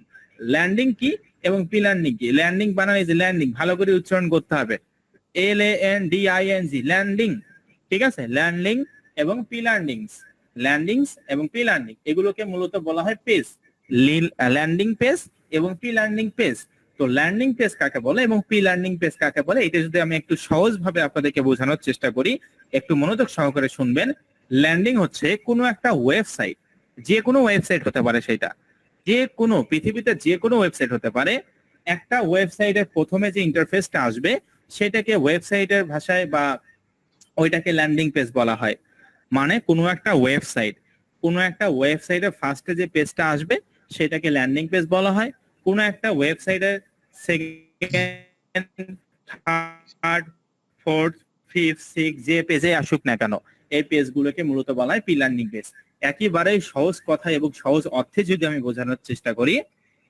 Landing কি এবং পি লার্নিং কি? ল্যান্ডিং বানান এই যে ল্যান্ডিং, ভালো করে উচ্চারণ করতে হবে, LANDING, ল্যান্ডিং। ঠিক আছে, ল্যান্ডিং এবং পি লার্নিংস, ল্যান্ডিংস এবং পি লার্নিং এগুলোকে মূলত বলা হয় পেজ, ল্যান্ডিং পেজ এবং পি লার্নিং পেজ। তো ল্যান্ডিং পেজ কাকে বলে এবং পি লার্নিং পেজ কাকে বলে, এটা যদি আমি একটু সহজভাবে আপনাদেরকে বোঝানোর চেষ্টা করি, একটু মনোযোগ সহকারে শুনবেন। ল্যান্ডিং হচ্ছে কোনো একটা ওয়েবসাইট, যে কোনো ওয়েবসাইট হতে পারে, সেটা যে কোনো পৃথিবীতে যে কোনো ওয়েবসাইট হতে পারে। একটা ওয়েবসাইটের প্রথমে যে ইন্টারফেসটা আসবে সেটাকে ওয়েবসাইটের ভাষায় বা ওইটাকে ল্যান্ডিং পেজ বলা হয়। মানে কোনো একটা ওয়েবসাইটের ফার্স্টে যে পেজটা আসবে সেটাকে ল্যান্ডিং পেজ বলা হয়। কোনো একটা ওয়েবসাইটের second, third, fourth, fifth, six যে পেজে আসুক না কেন, এই পেজগুলোকে মূলত বলা হয় পি লার্নিং পেজ। একেবারেই সহজ কথা এবং সহজ অর্থে যদি আমি বোঝানোর চেষ্টা করি,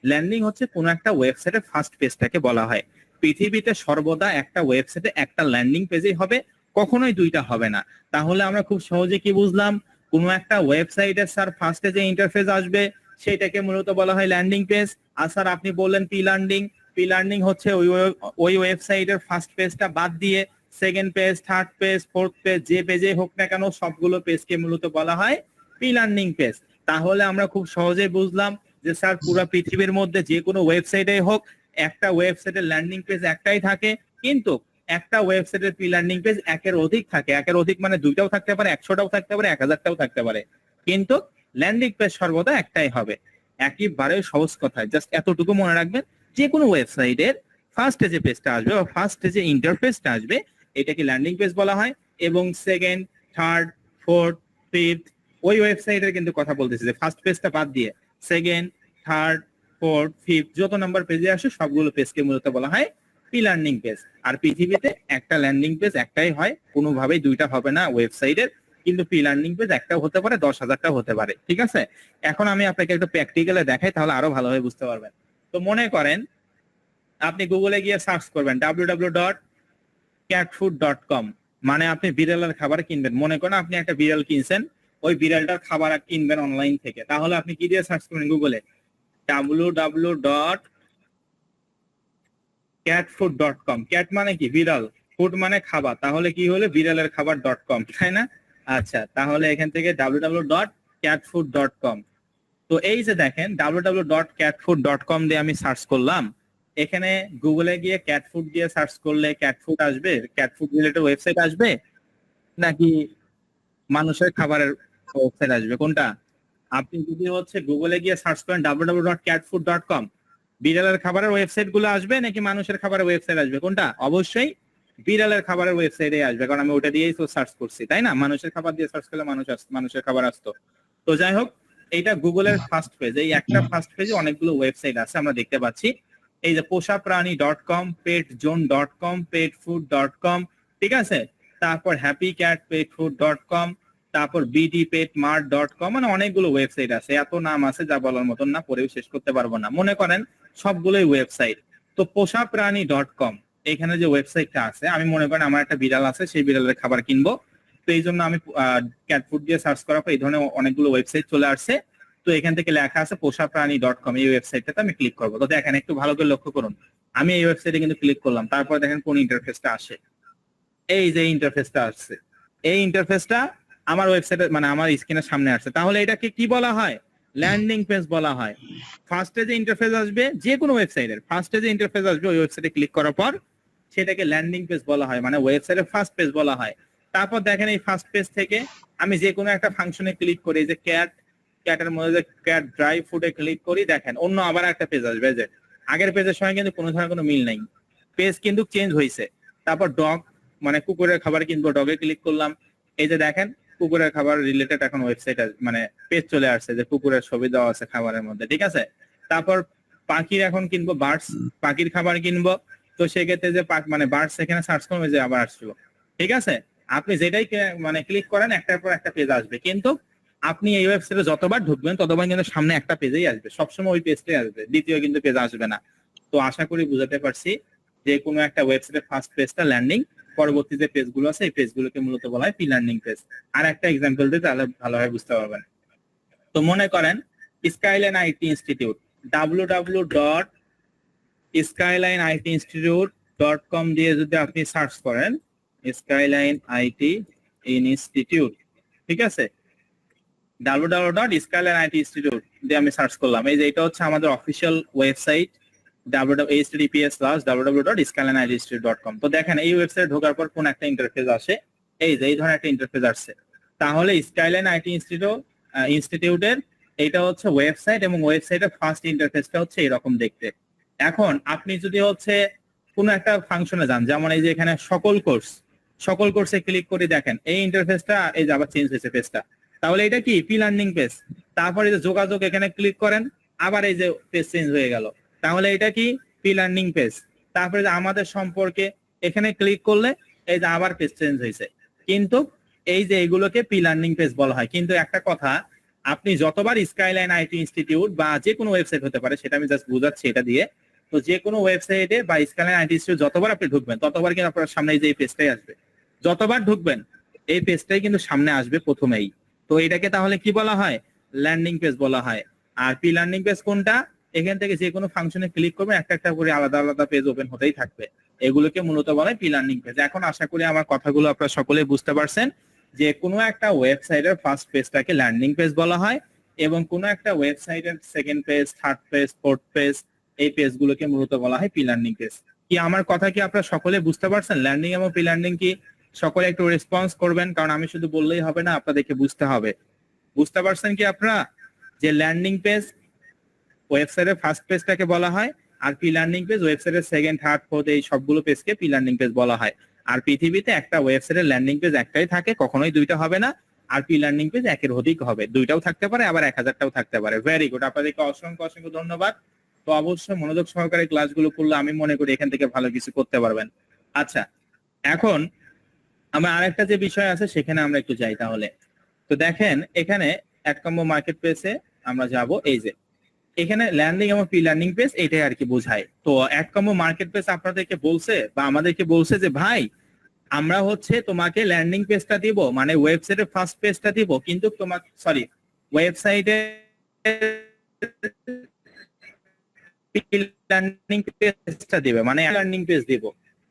ল্যান্ডিং হচ্ছে কোনো একটা ওয়েবসাইটের ফার্স্ট পেজটাকে বলা হয়। পৃথিবীতে সর্বদা একটা ওয়েবসাইটে একটা ল্যান্ডিং পেজই হবে, কখনোই দুইটা হবে না। তাহলে আমরা খুব সহজে কি বুঝলাম? কোনো একটা ওয়েবসাইটের স্যার ফার্স্টে যে ইন্টারফেস আসবে সেটাকে মূলত বলা হয় ল্যান্ডিং পেজ। আর স্যার আপনি বললেন পি লার্নিং, পি লার্নিং হচ্ছে ওই ওয়েবসাইটের ফার্স্ট পেজটা বাদ দিয়ে second page, third page, fourth page যে পেজে হোক না কেন সবগুলো পেজকে মূলত বলা হয় পি লার্নিং পেজ। তাহলে আমরা খুব সহজেই বুঝলাম যে স্যার পুরো পৃথিবীর মধ্যে যে কোনো ওয়েবসাইটে হোক একটা ওয়েবসাইটের ল্যান্ডিং পেজ একটাই থাকে, কিন্তু একটা ওয়েবসাইটের পি লার্নিং পেজ একের অধিক থাকে। একের অধিক মানে দুইটাও থাকতে পারে, 100টাও থাকতে পারে, 1000টাও থাকতে পারে, কিন্তু ল্যান্ডিং পেজ সর্বদা একটাই হবে। একেবারে সহজ কথা, জাস্ট এতটুকু মনে রাখবেন, যে কোনো ওয়েবসাইটের ফার্স্টে যে পেজটা আসবে বা ফার্স্টে যে ইন্টারফেসটা আসবে এটাকে ল্যান্ডিং পেজ বলা হয়। এবং সেকেন্ড, থার্ড, ফোর্থ, ফিফথ, ওই ওয়েবসাইটের কিন্তু কথা বলতেছি যে ফার্স্ট পেজটা বাদ দিয়ে সেকেন্ড, থার্ড, ফোর্থ, ফিফথ যত নাম্বার পেজে আসে সবগুলো পেজকে মূলত বলা হয় পি লার্নিং পেজ। আর পৃথিবীতে একটা ল্যান্ডিং পেজ একটাই হয়, কোনোভাবেই দুইটা হবে না ওয়েবসাইটের। কিন্তু পি লার্নিং পেজ একটাও হতে পারে, 10,000টাও হতে পারে। ঠিক আছে, এখন আমি আপনাকে একটু প্র্যাকটিক্যালে দেখাই, তাহলে আরো ভালোভাবে বুঝতে পারবেন। তো মনে করেন আপনি গুগলে গিয়ে সার্চ করবেন www.catfood.com, মানে আপনি বিড়ালের খাবার কিনবেন। মনে করেন আপনি একটা বিড়াল কিনছেন, ওই বিড়ালটার খাবার কিনবেন অনলাইন থেকে। তাহলে আপনি কি দিয়ে সার্চ করবেন গুগলে? www.catfood.com। ক্যাট মানে কি? বিড়াল, ফুড মানে খাবার, তাহলে কি হলো? বিড়ালের খাবার.com, তাই না? আচ্ছা, তাহলে এখান থেকে www.catfood.com। তো এই যে দেখেন www.catfood.com দিয়ে আমি সার্চ করলাম, এখানে গুগলে গিয়ে ক্যাট ফুড দিয়ে সার্চ করলে ক্যাট ফুড আসবে, ক্যাট ফুড রিলেটেড ওয়েবসাইট আসবে, নাকি মানুষের খাবারের ওয়েবসাইট আসবে? কোনটা? আপনি যদি হচ্ছে গুগলে গিয়ে সার্চ করেন www.catfood.com, বিড়ালের খাবারের ওয়েবসাইট গুলো আসবে নাকি মানুষের খাবারের ওয়েবসাইট আসবে? কোনটা? অবশ্যই বিড়ালের খাবারের ওয়েবসাইটে আসবে, কারণ আমি ওটা দিয়েই তো সার্চ করছি, তাই না? মানুষের খাবার দিয়ে সার্চ করলে মানুষের খাবার আসতো। তো যাই হোক, এইটা গুগলের ফার্স্ট পেজ। এই একটা ফার্স্ট পেজে অনেকগুলো ওয়েবসাইট আছে আমরা দেখতে পাচ্ছি। এই যে পোষাপ্রাণী.com, petzone.com, petfood.com, ঠিক আছে? তারপর happycatpetfood.com, তারপর bdpetmart.com, মানে অনেকগুলো ওয়েবসাইট আছে। এত নাম আছে যা বলার মতন না, পরেও শেষ করতে পারবো না। মনে করেন সবগুলোই ওয়েবসাইট। তো পোষাপ্রাণী.com এখানে যে ওয়েবসাইটটা আছে, আমি মনে করেন আমার একটা বিড়াল আছে, সেই বিড়ালের খাবার কিনবো। তো এই জন্য আমি ক্যাট ফুড দিয়ে সার্চ করার পর এই ধরনের অনেকগুলো ওয়েবসাইট চলে আসছে। তো এখান থেকে লেখা আছে পোষাপ্রাণী.com, এই ওয়েবসাইটটাতে আমি ক্লিক করবো। তো দেখেন একটু ভালো করে লক্ষ্য করুন, আমি এই ওয়েবসাইটে কিন্তু ক্লিক করলাম। তারপর দেখেন কোন ইন্টারফেসটা আসে। এই যে ইন্টারফেসটা আসছে, এই ইন্টারফেসটা আমার ওয়েবসাইটে মানে আমার স্ক্রিনের সামনে আসছে। তাহলে এটাকে কি বলা হয়? ল্যান্ডিং পেজ বলা হয়। ফার্স্টে যে ইন্টারফেস আসবে, যে কোনো ওয়েবসাইটের ফার্স্টে যে ইন্টারফেস আসবে ওই ওয়েবসাইটে ক্লিক করার পর সেটাকে ল্যান্ডিং পেজ বলা হয়, মানে ওয়েবসাইটের ফার্স্ট পেজ বলা হয়। তারপর দেখেন এই ফার্স্ট পেজ থেকে আমি যে কোনো একটা ফাংশনে ক্লিক করি, যে ক্যাটের মধ্যে যে ক্যাট ড্রাই ফুডে ক্লিক করি, দেখেন অন্য আবার একটা পেজ আসবে। যে আগের পেজের সঙ্গে কিন্তু কোনো ধরনের কোনো মিল নাই, পেজ কিন্তু চেঞ্জ হয়েছে। তারপর ডগ মানে কুকুরের খাবার কিনবো, ডগে ক্লিক করলাম, এই যে দেখেন কুকুরের খাবার রিলেটেড এখন ওয়েবসাইট মানে পেজ চলে আসছে, যে কুকুরের ছবি দেওয়া আছে খাবারের মধ্যে, ঠিক আছে? তারপর পাখির এখন কিনবো, বার্ডস, পাখির খাবার কিনবো। তো সেক্ষেত্রে যে মানে বার্ডস এখানে সার্চ করবো, যে আবার আসলো। ঠিক আছে, আপনি যেটাই মানে ক্লিক করেন একটার পর একটা পেজ আসবে। কিন্তু আপনি এই ওয়েবসাইটে যতবার ঢুকবেন ততবার কিন্তু সামনে একটা পেজেই আসবে, সবসময় ওই পেজটাই আসবে, দ্বিতীয় কিন্তু পেজ আসবে না। তো আশা করি বুঝাতে পারছি যে কোনো একটা ওয়েবসাইটের ফার্স্ট পেজটা ল্যান্ডিং, পরবর্তী যে পেজগুলো আছে এই পেজগুলোকে মূলত বলা হয় পি লার্নিং পেজ। আর একটা এক্সাম্পল দিই তাহলে ভালোভাবে বুঝতে পারবেন। তো মনে করেন স্কাইলাইন আইটি ইনস্টিটিউট, www.skylineITinstitute.com দিয়ে যদি আপনি সার্চ করেন স্কাইলাইন আইটি ইনস্টিটিউট, ঠিক আছে, www.skylineITinstitute দিয়ে আমি সার্চ করলাম, এই যে এটা হচ্ছে আমাদের অফিসিয়াল ওয়েবসাইট https://www.skylineITinstitute.com। তো দেখেন এই ওয়েবসাইটে ঢোকার পর কোন একটা ইন্টারফেস আসে, এই যে এই ধরনের একটা ইন্টারফেস আসছে। তাহলে স্কাইলাইন আইটি ইনস্টিটিউটের এটা হচ্ছে ওয়েবসাইট, এবং ওয়েবসাইটের ফার্স্ট ইন্টারফেসটা হচ্ছে এরকম দেখতে। এখন আপনি যদি হচ্ছে কোনো একটা ফাংশনে যান, যেমন এই যে এখানে সকল কোর্সে ক্লিক করে দেখেন এই ইন্টারফেসটা এই যে আবার চেঞ্জ হয়েছে পেজটা, তাহলে এটা কি পি লার্নিং পেজ। তারপরে যে যোগাযোগ এখানে ক্লিক করেন, আবার এই যে পেজ চেঞ্জ হয়ে গেল, তাহলে এটা কি পি লার্নিং পেজ। তারপরে যে আমাদের সম্পর্কে এখানে ক্লিক করলে এই যে আবার পেজ চেঞ্জ হয়েছে। কিন্তু এই যে এগুলোকে পি লার্নিং পেজ বলা হয়। কিন্তু একটা কথা, আপনি যতবার স্কাইলাইন আইটি ইনস্টিটিউট বা যে কোনো ওয়েবসাইট হতে পারে, সেটা আমি জাস্ট বুঝাচ্ছি এটা দিয়ে, তো যে কোনো ওয়েবসাইটে বা স্কাইলাইন আইটি ইনস্টিটিউট যতবার আপনি ঢুকবেন ততবার কিন্তু আপনার সামনে এই যে এই পেজটাই আসবে, যতবার ঢুকবেন এই পেজটাই কিন্তু সামনে আসবে প্রথমেই। তো এটাকে তাহলে কি বলা হয়? ল্যান্ডিং পেজ বলা হয়। আর পি লার্নিং পেজ কোনটা? এখান থেকে যে কোনো ফাংশনে ক্লিক করবেন, একটা একটা করে আলাদা আলাদা পেজ ওপেন হতেই থাকবে, এগুলোকে মূলত বলা হয় পি লার্নিং পেজ। এখন আশা করি আমার কথাগুলো আপনারা সকলে বুঝতে পারছেন যে কোনো একটা ওয়েবসাইটের ফার্স্ট পেজটাকে ল্যান্ডিং পেজ বলা হয়, এবং কোনো একটা ওয়েবসাইটের second page, third page, fourth page, এই পেজগুলোকে মূলত বলা হয় পি লার্নিং পেজ। কি আমার কথা কি আপনারা সকলে বুঝতে পারছেন? ল্যান্ডিং এবং পি লার্নিং কি? সকলে একটু রেসপন্স করবেন, কারণ আমি শুধু বললেই হবে না, আপনাদেরকে বুঝতে হবে। বুঝতে পারছেন কি আপনারা যে ল্যান্ডিং পেজ ওয়েবসাইটের ফার্স্ট পেজটাকে বলা হয়, আর পি লার্নিং পেজ ওয়েবসাইটের সেকেন্ড, থার্ড, ফোর্থ, এই সবগুলো পেজকে পি লার্নিং পেজ বলা হয়। আর পৃথিবীতে একটা ওয়েবসাইটের ল্যান্ডিং পেজ একটাই থাকে, কখনোই দুইটা হবে না। আর পি লার্নিং পেজ একের অধিক হবে, দুইটাও থাকতে পারে, আবার 1000টাও থাকতে পারে। ভেরি গুড, আপনাদেরকে অসংখ্য অসংখ্য ধন্যবাদ। তো অবশ্যই মনোযোগ সহকারে ক্লাসগুলো করলে আমি মনে করি এখান থেকে ভালো কিছু করতে পারবেন। আচ্ছা, এখন আমার আরেকটা যে বিষয় আছে সেখানে আমরা একটু যাই তাহলে। তো দেখেন এখানে এক কম্বো মার্কেট প্লেসে আমরা যাব, এই যে এখানে ল্যান্ডিং এবং পি লার্নিং পেজ এটাই আর কি বোঝায়। তো এক কম্বো মার্কেট প্লেস আপনাদেরকে বলছে বা আমাদেরকে বলছে যে ভাই আমরা হচ্ছে তোমাকে ল্যান্ডিং পেজটা দিব, মানে ওয়েবসাইটের ফার্স্ট পেজটা দিব, কিন্তু তোমাকে ওয়েবসাইটে লার্নিং পেজটা দিবে, মানে লার্নিং পেজ দিব।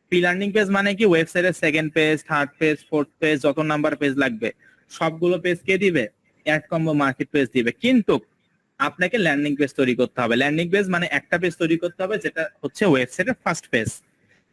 পি লার্নিং পেজ মানে কি? ওয়েবসাইটের second page, third page, fourth page, যত নাম্বার পেজ লাগবে সবগুলো পেজ কে দিবে? অ্যাড কম্বো মার্কেট পেজ দিবে। কিন্তু আপনাকে ল্যান্ডিং পেজ তৈরি করতে হবে। ল্যান্ডিং পেজ মানে একটা পেজ তৈরি করতে হবে যেটা হচ্ছে ওয়েবসাইটের ফার্স্ট পেজ।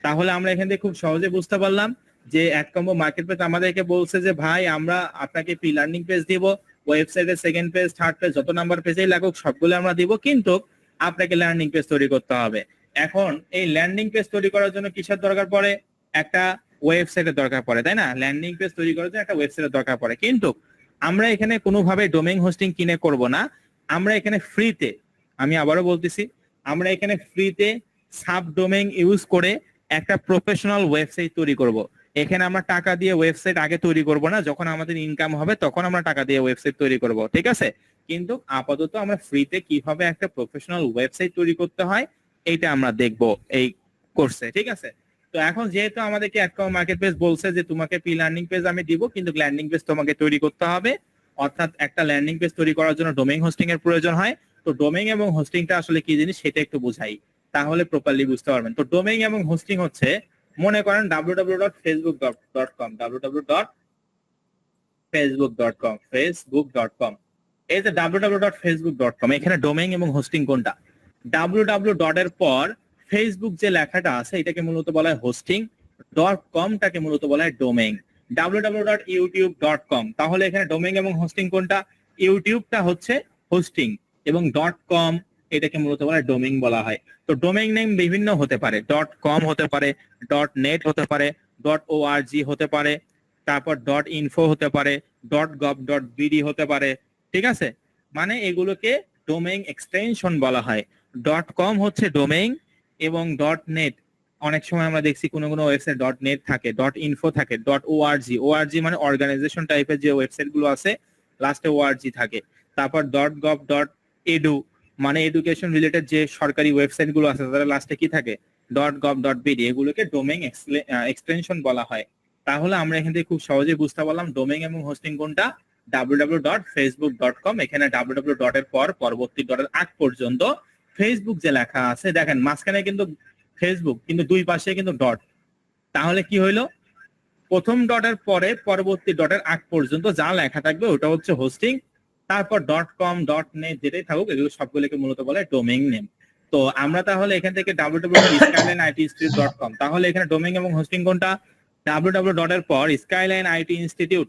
তাহলে আমরা এখান থেকে খুব সহজে বুঝতে পারলাম যে অ্যাড কম্বো মার্কেট পেজ আমাদেরকে বলছে যে ভাই আমরা আপনাকে পি লার্নিং পেজ দিব, ওয়েবসাইটের সেকেন্ড পেজ, থার্ড পেজ, যত নাম্বার পেজেই লাগুক সবগুলো আমরা দিব, কিন্তু আপনাকে ল্যান্ডিং পেজ তৈরি করতে হবে। এখন এই ল্যান্ডিং পেজ তৈরি করার জন্য কিসের দরকার পড়ে? একটা ওয়েবসাইটের দরকার পড়ে, তাই না? ল্যান্ডিং পেজ তৈরি করার জন্য একটা ওয়েবসাইটের দরকার পড়ে। কিন্তু আমরা এখানে কোনোভাবে ডোমেইন হোস্টিং কিনে করব না, আমরা এখানে ফ্রিতে, আমি আবারও বলতেছি, আমরা এখানে ফ্রিতে সাব ডোমেইন ইউজ করে একটা প্রফেশনাল ওয়েবসাইট তৈরি করব। এখানে আমরা টাকা দিয়ে ওয়েবসাইট আগে তৈরি করব না, যখন আমাদের ইনকাম হবে তখন আমরা টাকা দিয়ে ওয়েবসাইট তৈরি করব, ঠিক আছে? কিন্তু আপাতত আমরা ফ্রিতে কিভাবে একটা প্রফেশনাল ওয়েবসাইট তৈরি করতে হয় এইটা আমরা দেখব এই কোর্সে, ঠিক আছে? তো এখন যেহেতু আমাদেরকে অ্যাড কম্বো মার্কেট পেজ বলছে যে তোমাকে পি লার্নিং পেজ আমি দিব, কিন্তু ল্যান্ডিং পেজ তোমাকে তৈরি করতে হবে, অর্থাৎ একটা ল্যান্ডিং পেজ তৈরি করার জন্য ডোমেইন হোস্টিং এর প্রয়োজন হয়। তো ডোমেইন এবং হোস্টিংটা আসলে কি জিনিস সেটা একটু বুঝাই, তাহলে প্রপারলি বুঝতে পারবেন। তো ডোমেইন এবং হোস্টিং হচ্ছে, মনে করেন www.facebook.com, www.facebook.com, এই যে www.facebook.com, এখানে ডোমেইন এবং হোস্টিং কোনটা? www এর পর ফেসবুক যে লেখাটা আছে এটাকে মূলত বলা হয় হোস্টিং, .com-টাকে মূলত বলা হয় ডোমেইন। www.youtube.com, তাহলে এখানে ডোমেইন এবং হোস্টিং কোনটা? ইউটিউবটা হচ্ছে হোস্টিং, এবং .com এটাকে মূলত বলা হয় ডোমেইন বলা হয়। তো ডোমেইন নেম বিভিন্ন হতে পারে, .com হতে পারে, .net হতে পারে, .org হতে পারে, তারপর .info হতে পারে, .gov.bd হতে পারে, ঠিক আছে? মানে এগুলোকে ডোমেইন এক্সটেনশন বলা হয়। .com হচ্ছে ডোমেইন, এবং .net অনেক সময় আমরা দেখছি কোনো কোনো ওয়েবসাইট .net থাকে, .info থাকে, .org মানে অর্গানাইজেশন টাইপের যে ওয়েবসাইট গুলো আছে লাস্টে ওআরজি থাকে, তারপর .gov.edu মানে এডুকেশন রিলেটেড যে সরকারি ওয়েবসাইট গুলো আছে তাদের লাস্টে কি থাকে .gov.bd, এগুলোকে ডোমেইন এক্সটেনশন বলা হয়। তাহলে আমরা এখান থেকে খুব সহজেই বুঝতে পারলাম ডোমেইন এবং হোস্টিং কোনটা, www.facebook.com, এখানে www ডটের পর পরবর্তী ডটের আগ পর্যন্ত ফেসবুক যে লেখা আছে, দেখেন মাঝখানে কিন্তু ফেসবুক কিন্তু দুই পাশে কিন্তু ডট, তাহলে কি হইলো প্রথম ডটের পরে পরবর্তী ডটের আগ পর্যন্ত যা লেখা থাকবে ওটা হচ্ছে হোস্টিং, তারপর .com .net যেটাই থাকুক এগুলো সবগুলোকে মূলত বলে ডোমেইন নেম। তো আমরা তাহলে এখান থেকে www.skylineITinstitute.com, তাহলে এখানে ডোমেইন এবং হোস্টিং কোনটা, www ডটের পর স্কাইলাইন আইটি ইনস্টিটিউট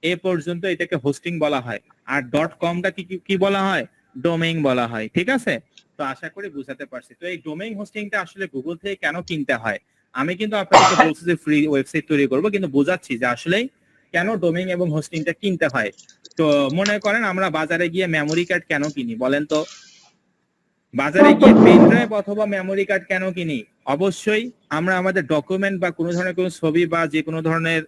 এ পর্যন্ত এটাকে হোস্টিং বলা হয়, আর .comটা কি বলা হয়, ডোমেইন বলা হয়। ঠিক আছে, তো আশা করি বুঝাতে পারছি। তো এই ডোমেইন হোস্টিংটা আসলে গুগল থেকে কেন কিনতে হয়, আমি কিন্তু আপনাদেরকে বলছি যে ফ্রি ওয়েবসাইট তৈরি করব, কিন্তু বোঝাচ্ছি যে আসলে কেন ডোমেইন এবং হোস্টিংটা কিনতে হয়। তো মনে করেন আমরা বাজারে গিয়ে মেমোরি কার্ড কেন কিনি বলেন তো, বাজারে গিয়ে পেন ড্রাইভ অথবা মেমোরি কার্ড কেন কিনি, অবশ্যই আমরা আমাদের ডকুমেন্ট বা কোনো ধরনের কোনো ছবি বা যে কোনো ধরনের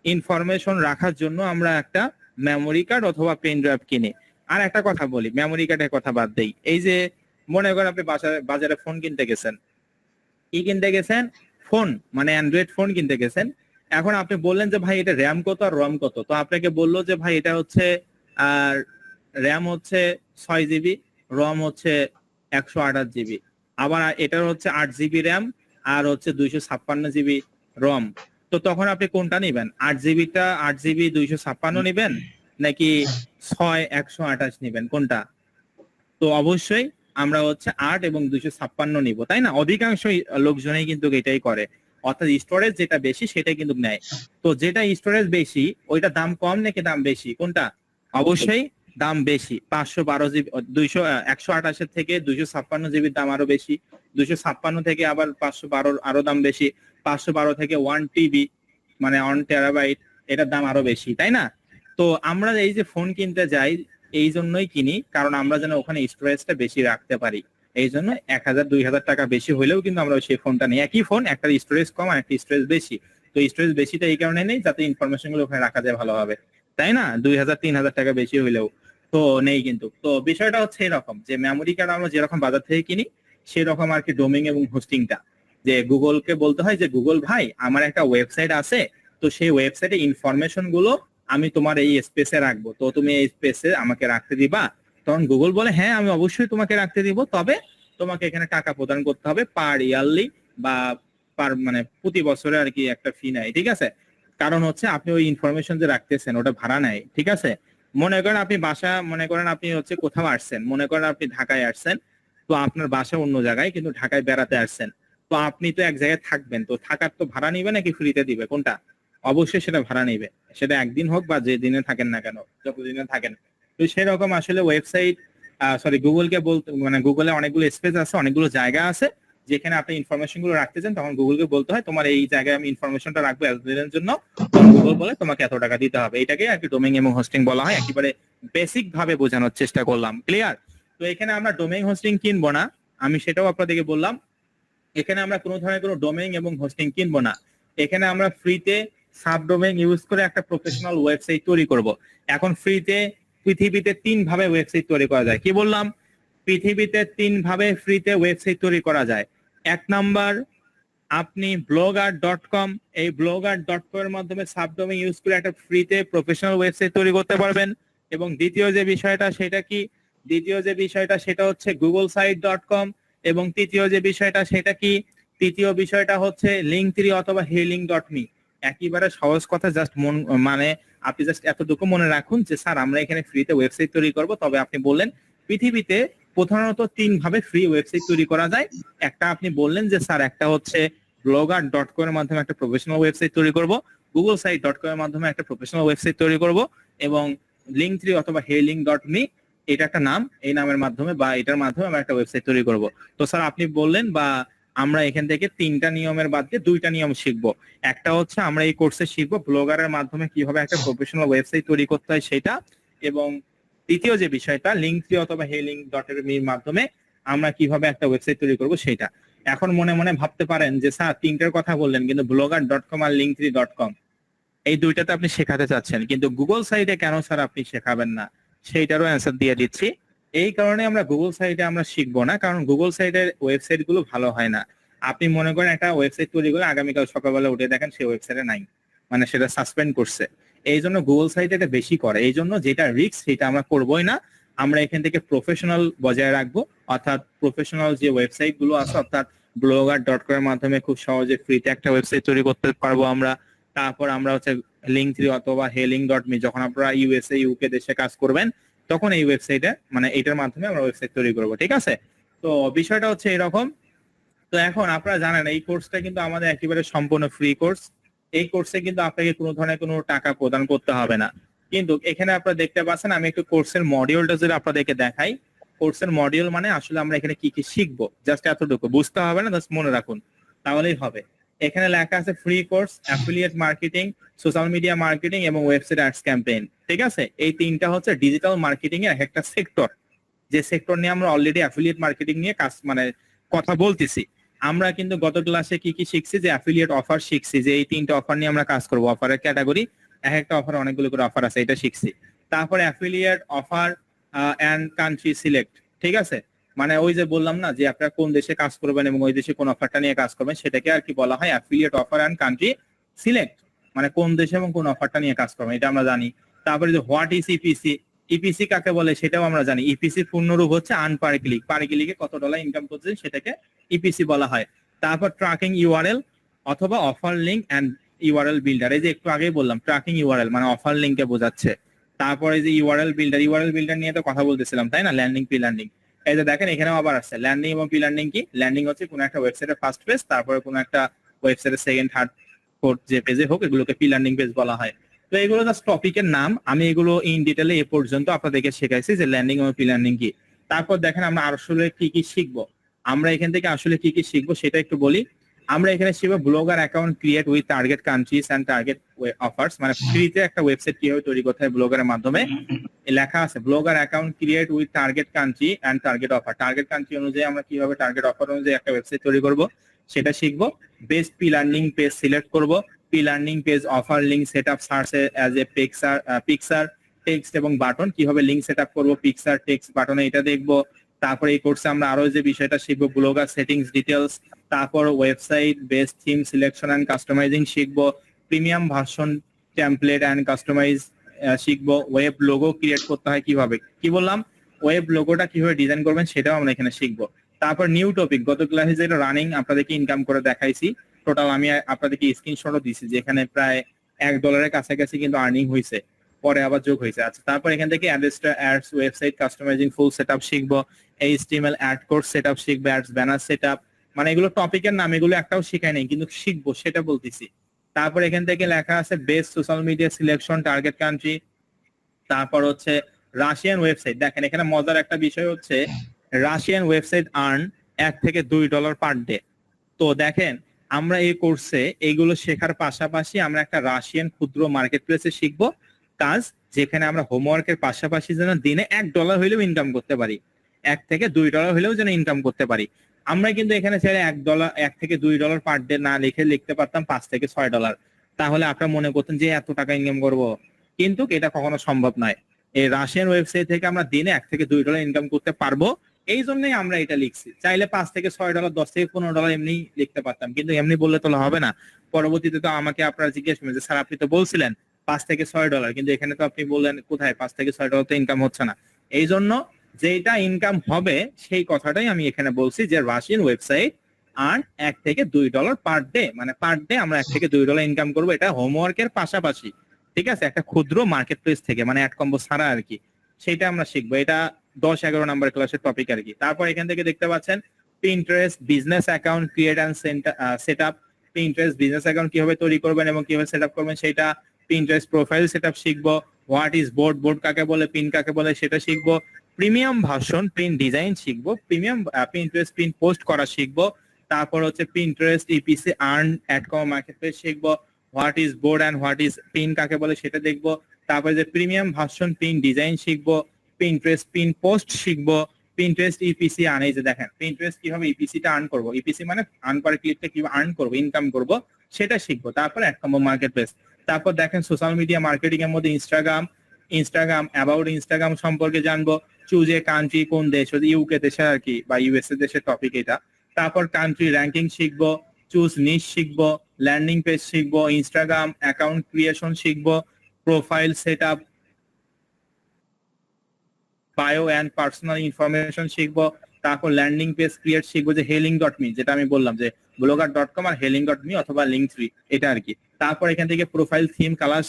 ইনফরমেশন রাখার জন্য আমরা একটা মেমোরি কার্ড অথবা পেন ড্রাইভ কিনি। আর একটা কথা বলি, মেমোরি কার্ডের কথা বাদ দেই, এই যে মনে করেন আপনি বাজারে ফোন কিনতে গেছেন, কি কিনতে গেছেন, ফোন মানে অ্যান্ড্রয়েড ফোন কিনতে গেছেন। এখন আপনি বললেন যে ভাই এটা র্যাম কত আর রম কত, তো আপনাকে বললো যে ভাই এটা হচ্ছে আর র্যাম হচ্ছে 6 জিবি, রম হচ্ছে 128 জিবি, আবার এটার হচ্ছে 8 জিবি র্যাম আর হচ্ছে 256 জিবি রম। তো তখন আপনি কোনটা নিবেন, 8 জিবি 256 নিবেন নাকি 128 নিবেন, কোনটা? তো অবশ্যই আমরা হচ্ছে 8 এবং 256 নিব, তাই না? অধিকাংশ লোকজনই কিন্তু এটাই করে, অর্থাৎ স্টোরেজ যেটা বেশি সেটাই কিন্তু নেয়। তো যেটা স্টোরেজ বেশি ওইটা দাম কম নাকি দাম বেশি, কোনটা? অবশ্যই দাম বেশি। 512 জিবি 128 থেকে 256 জিবির দাম আরো বেশি, 256 থেকে আবার 512 আরো দাম বেশি, 512 থেকে 1 TB মানে 1 টেরাবাইট এটার দাম আরো বেশি, তাই না? তো আমরা এই যে ফোন কিনতে যাই এই জন্যই কিনি, কারণ আমরা যেন ওখানে স্টোরেজটা বেশি রাখতে পারি। এই জন্য 1000-2000 টাকা বেশি হলেও কিন্তু আমরা সেই ফোনটা নিই, একই ফোন, একটা স্টোরেজ কম আর একটা স্টোরেজ বেশি। তো স্টোরেজ বেশিটা এই কারণে নেই যাতে ইনফরমেশন গুলো ওখানে রাখা যায় ভালোভাবে, তাই না? 2000-3000 টাকা বেশি হইলেও তো নেই কিন্তু। তো বিষয়টা হচ্ছে এরকম যে মেমোরি কার্ড আমরা যেরকম বাজার থেকে কিনি সেরকম আর কি ডোমেইন এবং হোস্টিংটা, যে গুগলকে বলতে হয় যে গুগল ভাই আমার একটা ওয়েবসাইট আছে, তো সেই ওয়েবসাইটে ইনফরমেশন গুলো আমি তোমার এই স্পেসে রাখবো, তো তুমি এই স্পেসে আমাকে রাখতে দিবা? তখন গুগল বলে হ্যাঁ আমি অবশ্যই তোমাকে রাখতে দিব, তবে তোমাকে এখানে টাকা প্রদান করতে হবে পার ইয়ারলি বা পার মানে প্রতি বছরে আর কি একটা ফি নেয়, ঠিক আছে? কারণ হচ্ছে আপনি ওই ইনফরমেশন যে রাখতেছেন ওটা ভাড়া নেয়, ঠিক আছে? মনে করেন আপনি মনে করেন আপনি হচ্ছে কোথাও আসছেন, মনে করেন আপনি ঢাকায় আসছেন, তো আপনার বাসা অন্য জায়গায় কিন্তু ঢাকায় বেড়াতে আসছেন, তো আপনি তো এক জায়গায় থাকবেন, তো থাকার তো ভাড়া নিবে নাকি ফ্রিতে দিবে, কোনটা? অবশ্যই সেটা ভাড়া নিবে, সেটা একদিন হোক বা যে দিনে থাকেন না কেন, যতদিনে থাকেন। তো সেরকম আসলে ওয়েবসাইট গুগলকে বলতে মানে গুগলে অনেকগুলো স্পেস আছে, অনেকগুলো জায়গা আছে যেখানে আপনি ইনফরমেশন গুলো রাখতে চান, তখন গুগলকে বলতে হয় তোমার এই জায়গায় আমি ইনফরমেশনটা রাখবো এতদিনের জন্য, তখন গুগল বলে তোমাকে এত টাকা দিতে হবে। এটাকে আর কি ডোমেইন এবং হোস্টিং বলা হয়, একেবারে বেসিক ভাবে বোঝানোর চেষ্টা করলাম, ক্লিয়ার? তো এখানে আমরা ডোমেইন হোস্টিং কিনবো না, আমি সেটাও আপনাদেরকে বললাম। এখানে আমরা কোনো ধরনের কোনো ডোমেইন এবং হোস্টিং কিনবো না, এখানে আমরা ফ্রিতে সাবডোমেইন ইউজ করে একটা প্রফেশনাল ওয়েবসাইট তৈরি করব। এখন ফ্রিতে পৃথিবীতে 3 ভাবে ওয়েবসাইট তৈরি করা যায়, কি বললাম? পৃথিবীতে 3 ভাবে ফ্রিতে ওয়েবসাইট তৈরি করা যায়। 1 নাম্বার, আপনি blogger.com, এই blogger.com এর মাধ্যমে সাবডোমেইন ইউজ করে একটা ফ্রিতে প্রফেশনাল ওয়েবসাইট তৈরি করতে পারবেন। এবং দ্বিতীয় যে বিষয়টা সেটা কি, দ্বিতীয় যে বিষয়টা সেটা হচ্ছে googlesite.com। এবং তৃতীয় যে বিষয়টা সেটা কি, তৃতীয় বিষয়টা হচ্ছে লিঙ্কট্রি অথবা healing.me। একেবারে সহজ কথা, জাস্ট মানে আপনি জাস্ট এতটুকু মনে রাখুন যে স্যার আমরা এখানে ফ্রিতে ওয়েবসাইট তৈরি করব, তবে আপনি বললেন পৃথিবীতে প্রধানত 3 ভাবে ফ্রি ওয়েবসাইট তৈরি করা যায়। একটা আপনি বললেন যে স্যার একটা হচ্ছে blogger.com এর মাধ্যমে একটা প্রফেশনাল ওয়েবসাইট তৈরি করব, googlesite.com এর মাধ্যমে একটা প্রফেশনাল ওয়েবসাইট তৈরি করব, এবং লিঙ্কট্রি অথবা healing.me এটা একটা নাম, এই নামের মাধ্যমে বা এটার মাধ্যমে আমরা একটা ওয়েবসাইট তৈরি করব। তো স্যার আপনি বললেন বা আমরা এখান থেকে 3টা নিয়মের বাদ দিয়ে 2টা নিয়ম শিখবো। একটা হচ্ছে আমরা এই কোর্সে শিখবো ব্লগারের মাধ্যমে কিভাবে একটা প্রফেশনাল ওয়েবসাইট তৈরি করতে হয় সেটা, এবং দ্বিতীয় যে বিষয়টা লিঙ্কট্রি অথবা healing.me এর মাধ্যমে আমরা কিভাবে একটা ওয়েবসাইট তৈরি করব সেটা। এখন মনে মনে ভাবতে পারেন যে স্যার 3টার কথা বললেন কিন্তু blogger.com আর linktree.com এই দুইটাতে আপনি শেখাতে চাচ্ছেন, কিন্তু গুগল সাইটে কেন স্যার আপনি শেখাবেন না, সেইটারও অ্যান্সার দিয়ে দিচ্ছি। এই কারণে আমরা গুগল সাইটে আমরা শিখবো না, কারণ গুগল সাইটের ওয়েবসাইট গুলো ভালো হয় না। আপনি মনে করেন একটা ওয়েবসাইট তৈরি করে আগামীকাল সকালবেলা উঠে দেখেন সেই ওয়েবসাইটে নাই, মানে সেটা সাসপেন্ড করছে। এই জন্য গুগল সাইটে এটা বেশি করে, এই জন্য যেটা রিস্ক সেটা আমরা করবোই না। আমরা এখান থেকে প্রফেশনাল বজায় রাখবো, অর্থাৎ প্রফেশনাল যে ওয়েবসাইট গুলো আছে, অর্থাৎ blogger.com এর মাধ্যমে খুব সহজে ফ্রিতে একটা ওয়েবসাইট তৈরি করতে পারবো আমরা। তারপর আমরা হচ্ছে লিঙ্কট্রি অথবা হেলিং.মি, যখন আপনারা ইউএসএ ইউকে দেশে কাজ করবেন তখন এই ওয়েবসাইটে মানে এটার মাধ্যমে আমরা ওয়েবসাইট তৈরি করবো, ঠিক আছে? তো বিষয়টা হচ্ছে এরকম। তো এখন আপনারা জানেন এই কোর্সটা কিন্তু আমাদের একেবারে সম্পূর্ণ ফ্রি কোর্স। এই কোর্সে কিন্তু আপনাকে কোনো ধরনের কোনো টাকা প্রদান করতে হবে না। কিন্তু এখানে আপনারা দেখতে পাচ্ছেন, আমি একটু কোর্সের মডিউলটা যদি আপনাদেরকে দেখাই। কোর্সের মডিউল মানে আসলে আমরা এখানে কি কি শিখবো, জাস্ট এতটুকু বুঝতে হবে না, জাস্ট মনে রাখুন তাহলেই হবে। এখানে লেখা আছে free course, affiliate marketing, social media marketing এবং ওয়েবসাইট অ্যাডস ক্যাম্পেইন, ঠিক আছে? এই তিনটা হচ্ছে ডিজিটাল মার্কেটিং এর একটা সেক্টর, যে সেক্টর নিয়ে আমরা অলরেডি অ্যাফিলিয়েট মার্কেটিং নিয়ে কাজ মানে কথা বলতেছি। আমরা কিন্তু গত ক্লাসে কি কি শিখছি, যে অ্যাফিলিয়েট অফার শিখছি, যে এই তিনটা অফার নিয়ে আমরা কাজ করব। অফারের ক্যাটাগরি, এক একটা অফার অনেকগুলো করে অফার আছে, এটা শিখছি। তারপরে affiliate offer and country select, ঠিক আছে? মানে ওই যে বললাম না যে আপনারা কোন দেশে কাজ করবেন এবং ওই দেশে কোন অফারটা নিয়ে কাজ করবেন, সেটাকে আর কি বলা হয় affiliate offer and country select, মানে কোন দেশে এবং কোন অফারটা নিয়ে কাজ করবেন, এটা আমরা জানি। তারপরে যে হোয়াট ইজ ইপিসি, ইপিসি কাকে বলে সেটাও আমরা জানি। ইপিসি পূর্ণরূপ হচ্ছে আর্ন পার ক্লিক, পার ক্লিকে কত ডলার ইনকাম করছেন সেটাকে ইপিসি বলা হয়। তারপর ট্র্যাকিং ইউআরএল অথবা offer link and URL builder, এই যে একটু আগেই বললাম ট্র্যাকিং ইউআরএল মানে অফার লিঙ্ককে বোঝাচ্ছে। তারপরে যে ইউআরএল বিল্ডার, ইউআরএল বিল্ডার নিয়ে তো কথা বলতেছিলাম তাই না, ল্যান্ডিং প্রি ল্যান্ডিং। এই যে দেখেন এখানেও আবার আসছে ল্যান্ডিং এবং প্রি ল্যান্ডিং কি, ল্যান্ডিং হচ্ছে কোনো একটা ওয়েবসাইটের ফার্স্ট পেজ, তারপরে কোনো একটা ওয়েবসাইটের সেকেন্ড থার্ড ফোর্থ যে পেজে হোক এগুলোকে প্রি ল্যান্ডিং পেজ বলা হয়। তো এগুলো জাস্ট টপিকের নাম, আমি এগুলো ইন ডিটেলে এ পর্যন্ত আপনাদেরকে শেখাইছি যে ল্যান্ডিং এবং প্রি ল্যান্ডিং কি। তারপর দেখেন আমরা আসলে কি কি শিখবো, আমরা এখান থেকে আসলে কি কি শিখবো সেটা একটু বলি। আমরা এখানে শিখবো blogger account create with target countries and target offers, মানে ফ্রিতে একটা ওয়েবসাইট কিভাবে তৈরি করতে হয় ব্লগারের মাধ্যমে। লেখা আছে blogger account create with target country and target offer, target country অনুযায়ী আমরা কিভাবে টার্গেট অফার অনুযায়ী একটা ওয়েবসাইট তৈরি করব সেটা শিখবো। বেস্ট পি লার্নিং পেজ সিলেক্ট করব, পি লার্নিং page offer link setup search as a picture text এবং বাটন, কিভাবে লিঙ্ক সেটআপ করব পিকচার টেক্সট বাটনে, এটা দেখবো। তারপরে এই কোর্সে আমরা আরো যে বিষয়টা শিখবো ব্লগার সেটিংস ডিটেলস, তারপর website best theme selection and customizing শিখবো, premium version template and customize শিখবো, ওয়েব লোগো ক্রিয়েট করতে হয় কিভাবে, কি বললাম ওয়েব লোগোটা কিভাবে ডিজাইন করবেন সেটাও আমরা এখানে শিখবো। তারপর নিউ টপিক, গত ক্লাসে যেটা রানিং আপনাদেরকে ইনকাম করে দেখাইছি, টোটাল আমি আপনাদেরকে স্ক্রিনশটও দিছি যেখানে প্রায় $1 কাছাকাছি কিন্তু আর্নিং হয়েছে, পরে আবার যোগ হয়েছে। আচ্ছা তারপর এখান থেকে ads website customising full setup শিখবো, এইচটিএমএল অ্যাড কোড সেটআপ শিখবো, অ্যাডস ব্যানার সেটআপ, মানে এগুলো টপিকের নাম, এগুলো একটাও শিখাই নাই কিন্তু শিখবো সেটা বলতেছি। তারপর এখান থেকে লেখা আছে best social media selection target country, তারপর হচ্ছে রাশিয়ান ওয়েবসাইট। দেখেন এখানে মজার একটা বিষয় হচ্ছে রাশিয়ান ওয়েবসাইট আর্ন $1 থেকে $2 পার ডে। তো দেখেন আমরা এই কোর্সে এইগুলো শেখার পাশাপাশি আমরা একটা রাশিয়ান ক্ষুদ্র মার্কেট প্লেসে শিখবো কাজ, যেখানে আমরা হোমওয়ার্কের পাশাপাশি যেন দিনে $1 হইলেও ইনকাম করতে পারি, $1 থেকে $2 হইলেও যেন ইনকাম করতে পারি। আমরা কিন্তু এখানে চাইলে $1 থেকে $2 পার ডে না লিখে লিখতে পারতাম $5 থেকে $6, তাহলে আপনারা মনে করতেন যে এত টাকা ইনকাম করব, কিন্তু এটা কখনো সম্ভব নয়। এই রাশিয়ান ওয়েবসাইট থেকে আমরা দিনে $1 থেকে $2 ইনকাম করতে পারবো, এই জন্যই আমরা এটা লিখছি। চাইলে $5 থেকে$6, $10 থেকে $15 এমনি লিখতে পারতাম, কিন্তু এমনি বললে তো হবে না। পরবর্তীতে তো আমাকে আপনারা জিজ্ঞেস করবেন যে স্যার আপনি তো বলছিলেন $5 থেকে $6, কিন্তু এখানে তো আপনি বললেন কোথায় $5 থেকে$6 তো ইনকাম হচ্ছে না। এই জন্য যেটা ইনকাম হবে সেই কথাটাই আমি এখানে বলছি যে রাশিয়ান ওয়েবসাইট আর্ন $1 থেকে $2 পার ডে, মানে পার ডে আমরা $1 থেকে $2 ইনকাম করবো, এটা হোমওয়ার্কের পাশাপাশি, ঠিক আছে, একটা ক্ষুদ্র মার্কেট প্লেস থেকে, মানে অ্যাড কম্বো ছাড়া আর কি। সেটা আমরা শিখবো, এটা 10-11 নম্বর ক্লাসের টপিক আর কি। তারপর এখান থেকে দেখতে পাচ্ছেন Pinterest business account create and setup, Pinterest business account কিভাবে তৈরি করবেন এবং কিভাবে সেটআপ করবেন সেটা, পিন্টারেস্ট প্রোফাইল সেটআপ শিখবো, হোয়াট ইজ বোর্ড, বোর্ড কাকে বলে, পিন কাকে বলে সেটা শিখবো, প্রিমিয়াম ভার্সন প্রিন্ট ডিজাইন শিখবো, প্রিমিয়াম পিন্টারেস্ট প্রিন্ট পোস্ট করা শিখবো, তারপর হচ্ছে Pinterest EPC earn AdCombo market place শিখবো, what is board and what is pin কাকে বলে সেটা দেখবো, তারপরে যে প্রিমিয়াম ভার্সন পিন ডিজাইন শিখবো, পিন্টারেস্ট পিন পোস্ট শিখবো, পিন্টারেস্ট ইপিসি আর্ন, এই যে দেখেন পিন্টারেস্ট কিভাবে ইপিসি টা আর্ন করবো, ইপিসি মানে আর্ন পার ক্লিকটা কিভাবে আর্ন করবো, ইনকাম করবো সেটা শিখবো। তারপর অ্যাড কম্বো মার্কেট প্লেস, তারপর দেখেন সোশ্যাল মিডিয়া মার্কেটিং এর মধ্যে ইনস্টাগ্রাম অ্যাবাউট ইনস্টাগ্রাম সম্পর্কে জানবো, চুজ এ কান্ট্রি কোন দেশ, ইউকে দেশের আর কি বা ইউএসএ দেশের টপিক এটা। তারপর কান্ট্রি র্যাঙ্কিং শিখবো, চুজ নিশ শিখবো, ল্যান্ডিং পেজ শিখবো, ইনস্টাগ্রাম অ্যাকাউন্ট ক্রিয়েশন শিখবো, profile set up, bio and personal information শিখবো। তারপর ল্যান্ডিং পেজ ক্রিয়েট শিখবো, যে হেলিং.মি, যেটা আমি বললাম যে ব্লগার.কম আর হেলিং.মি অথবা লিঙ্কট্রি, এটা আর কি। তারপর এখান থেকে প্রোফাইল থিম কালার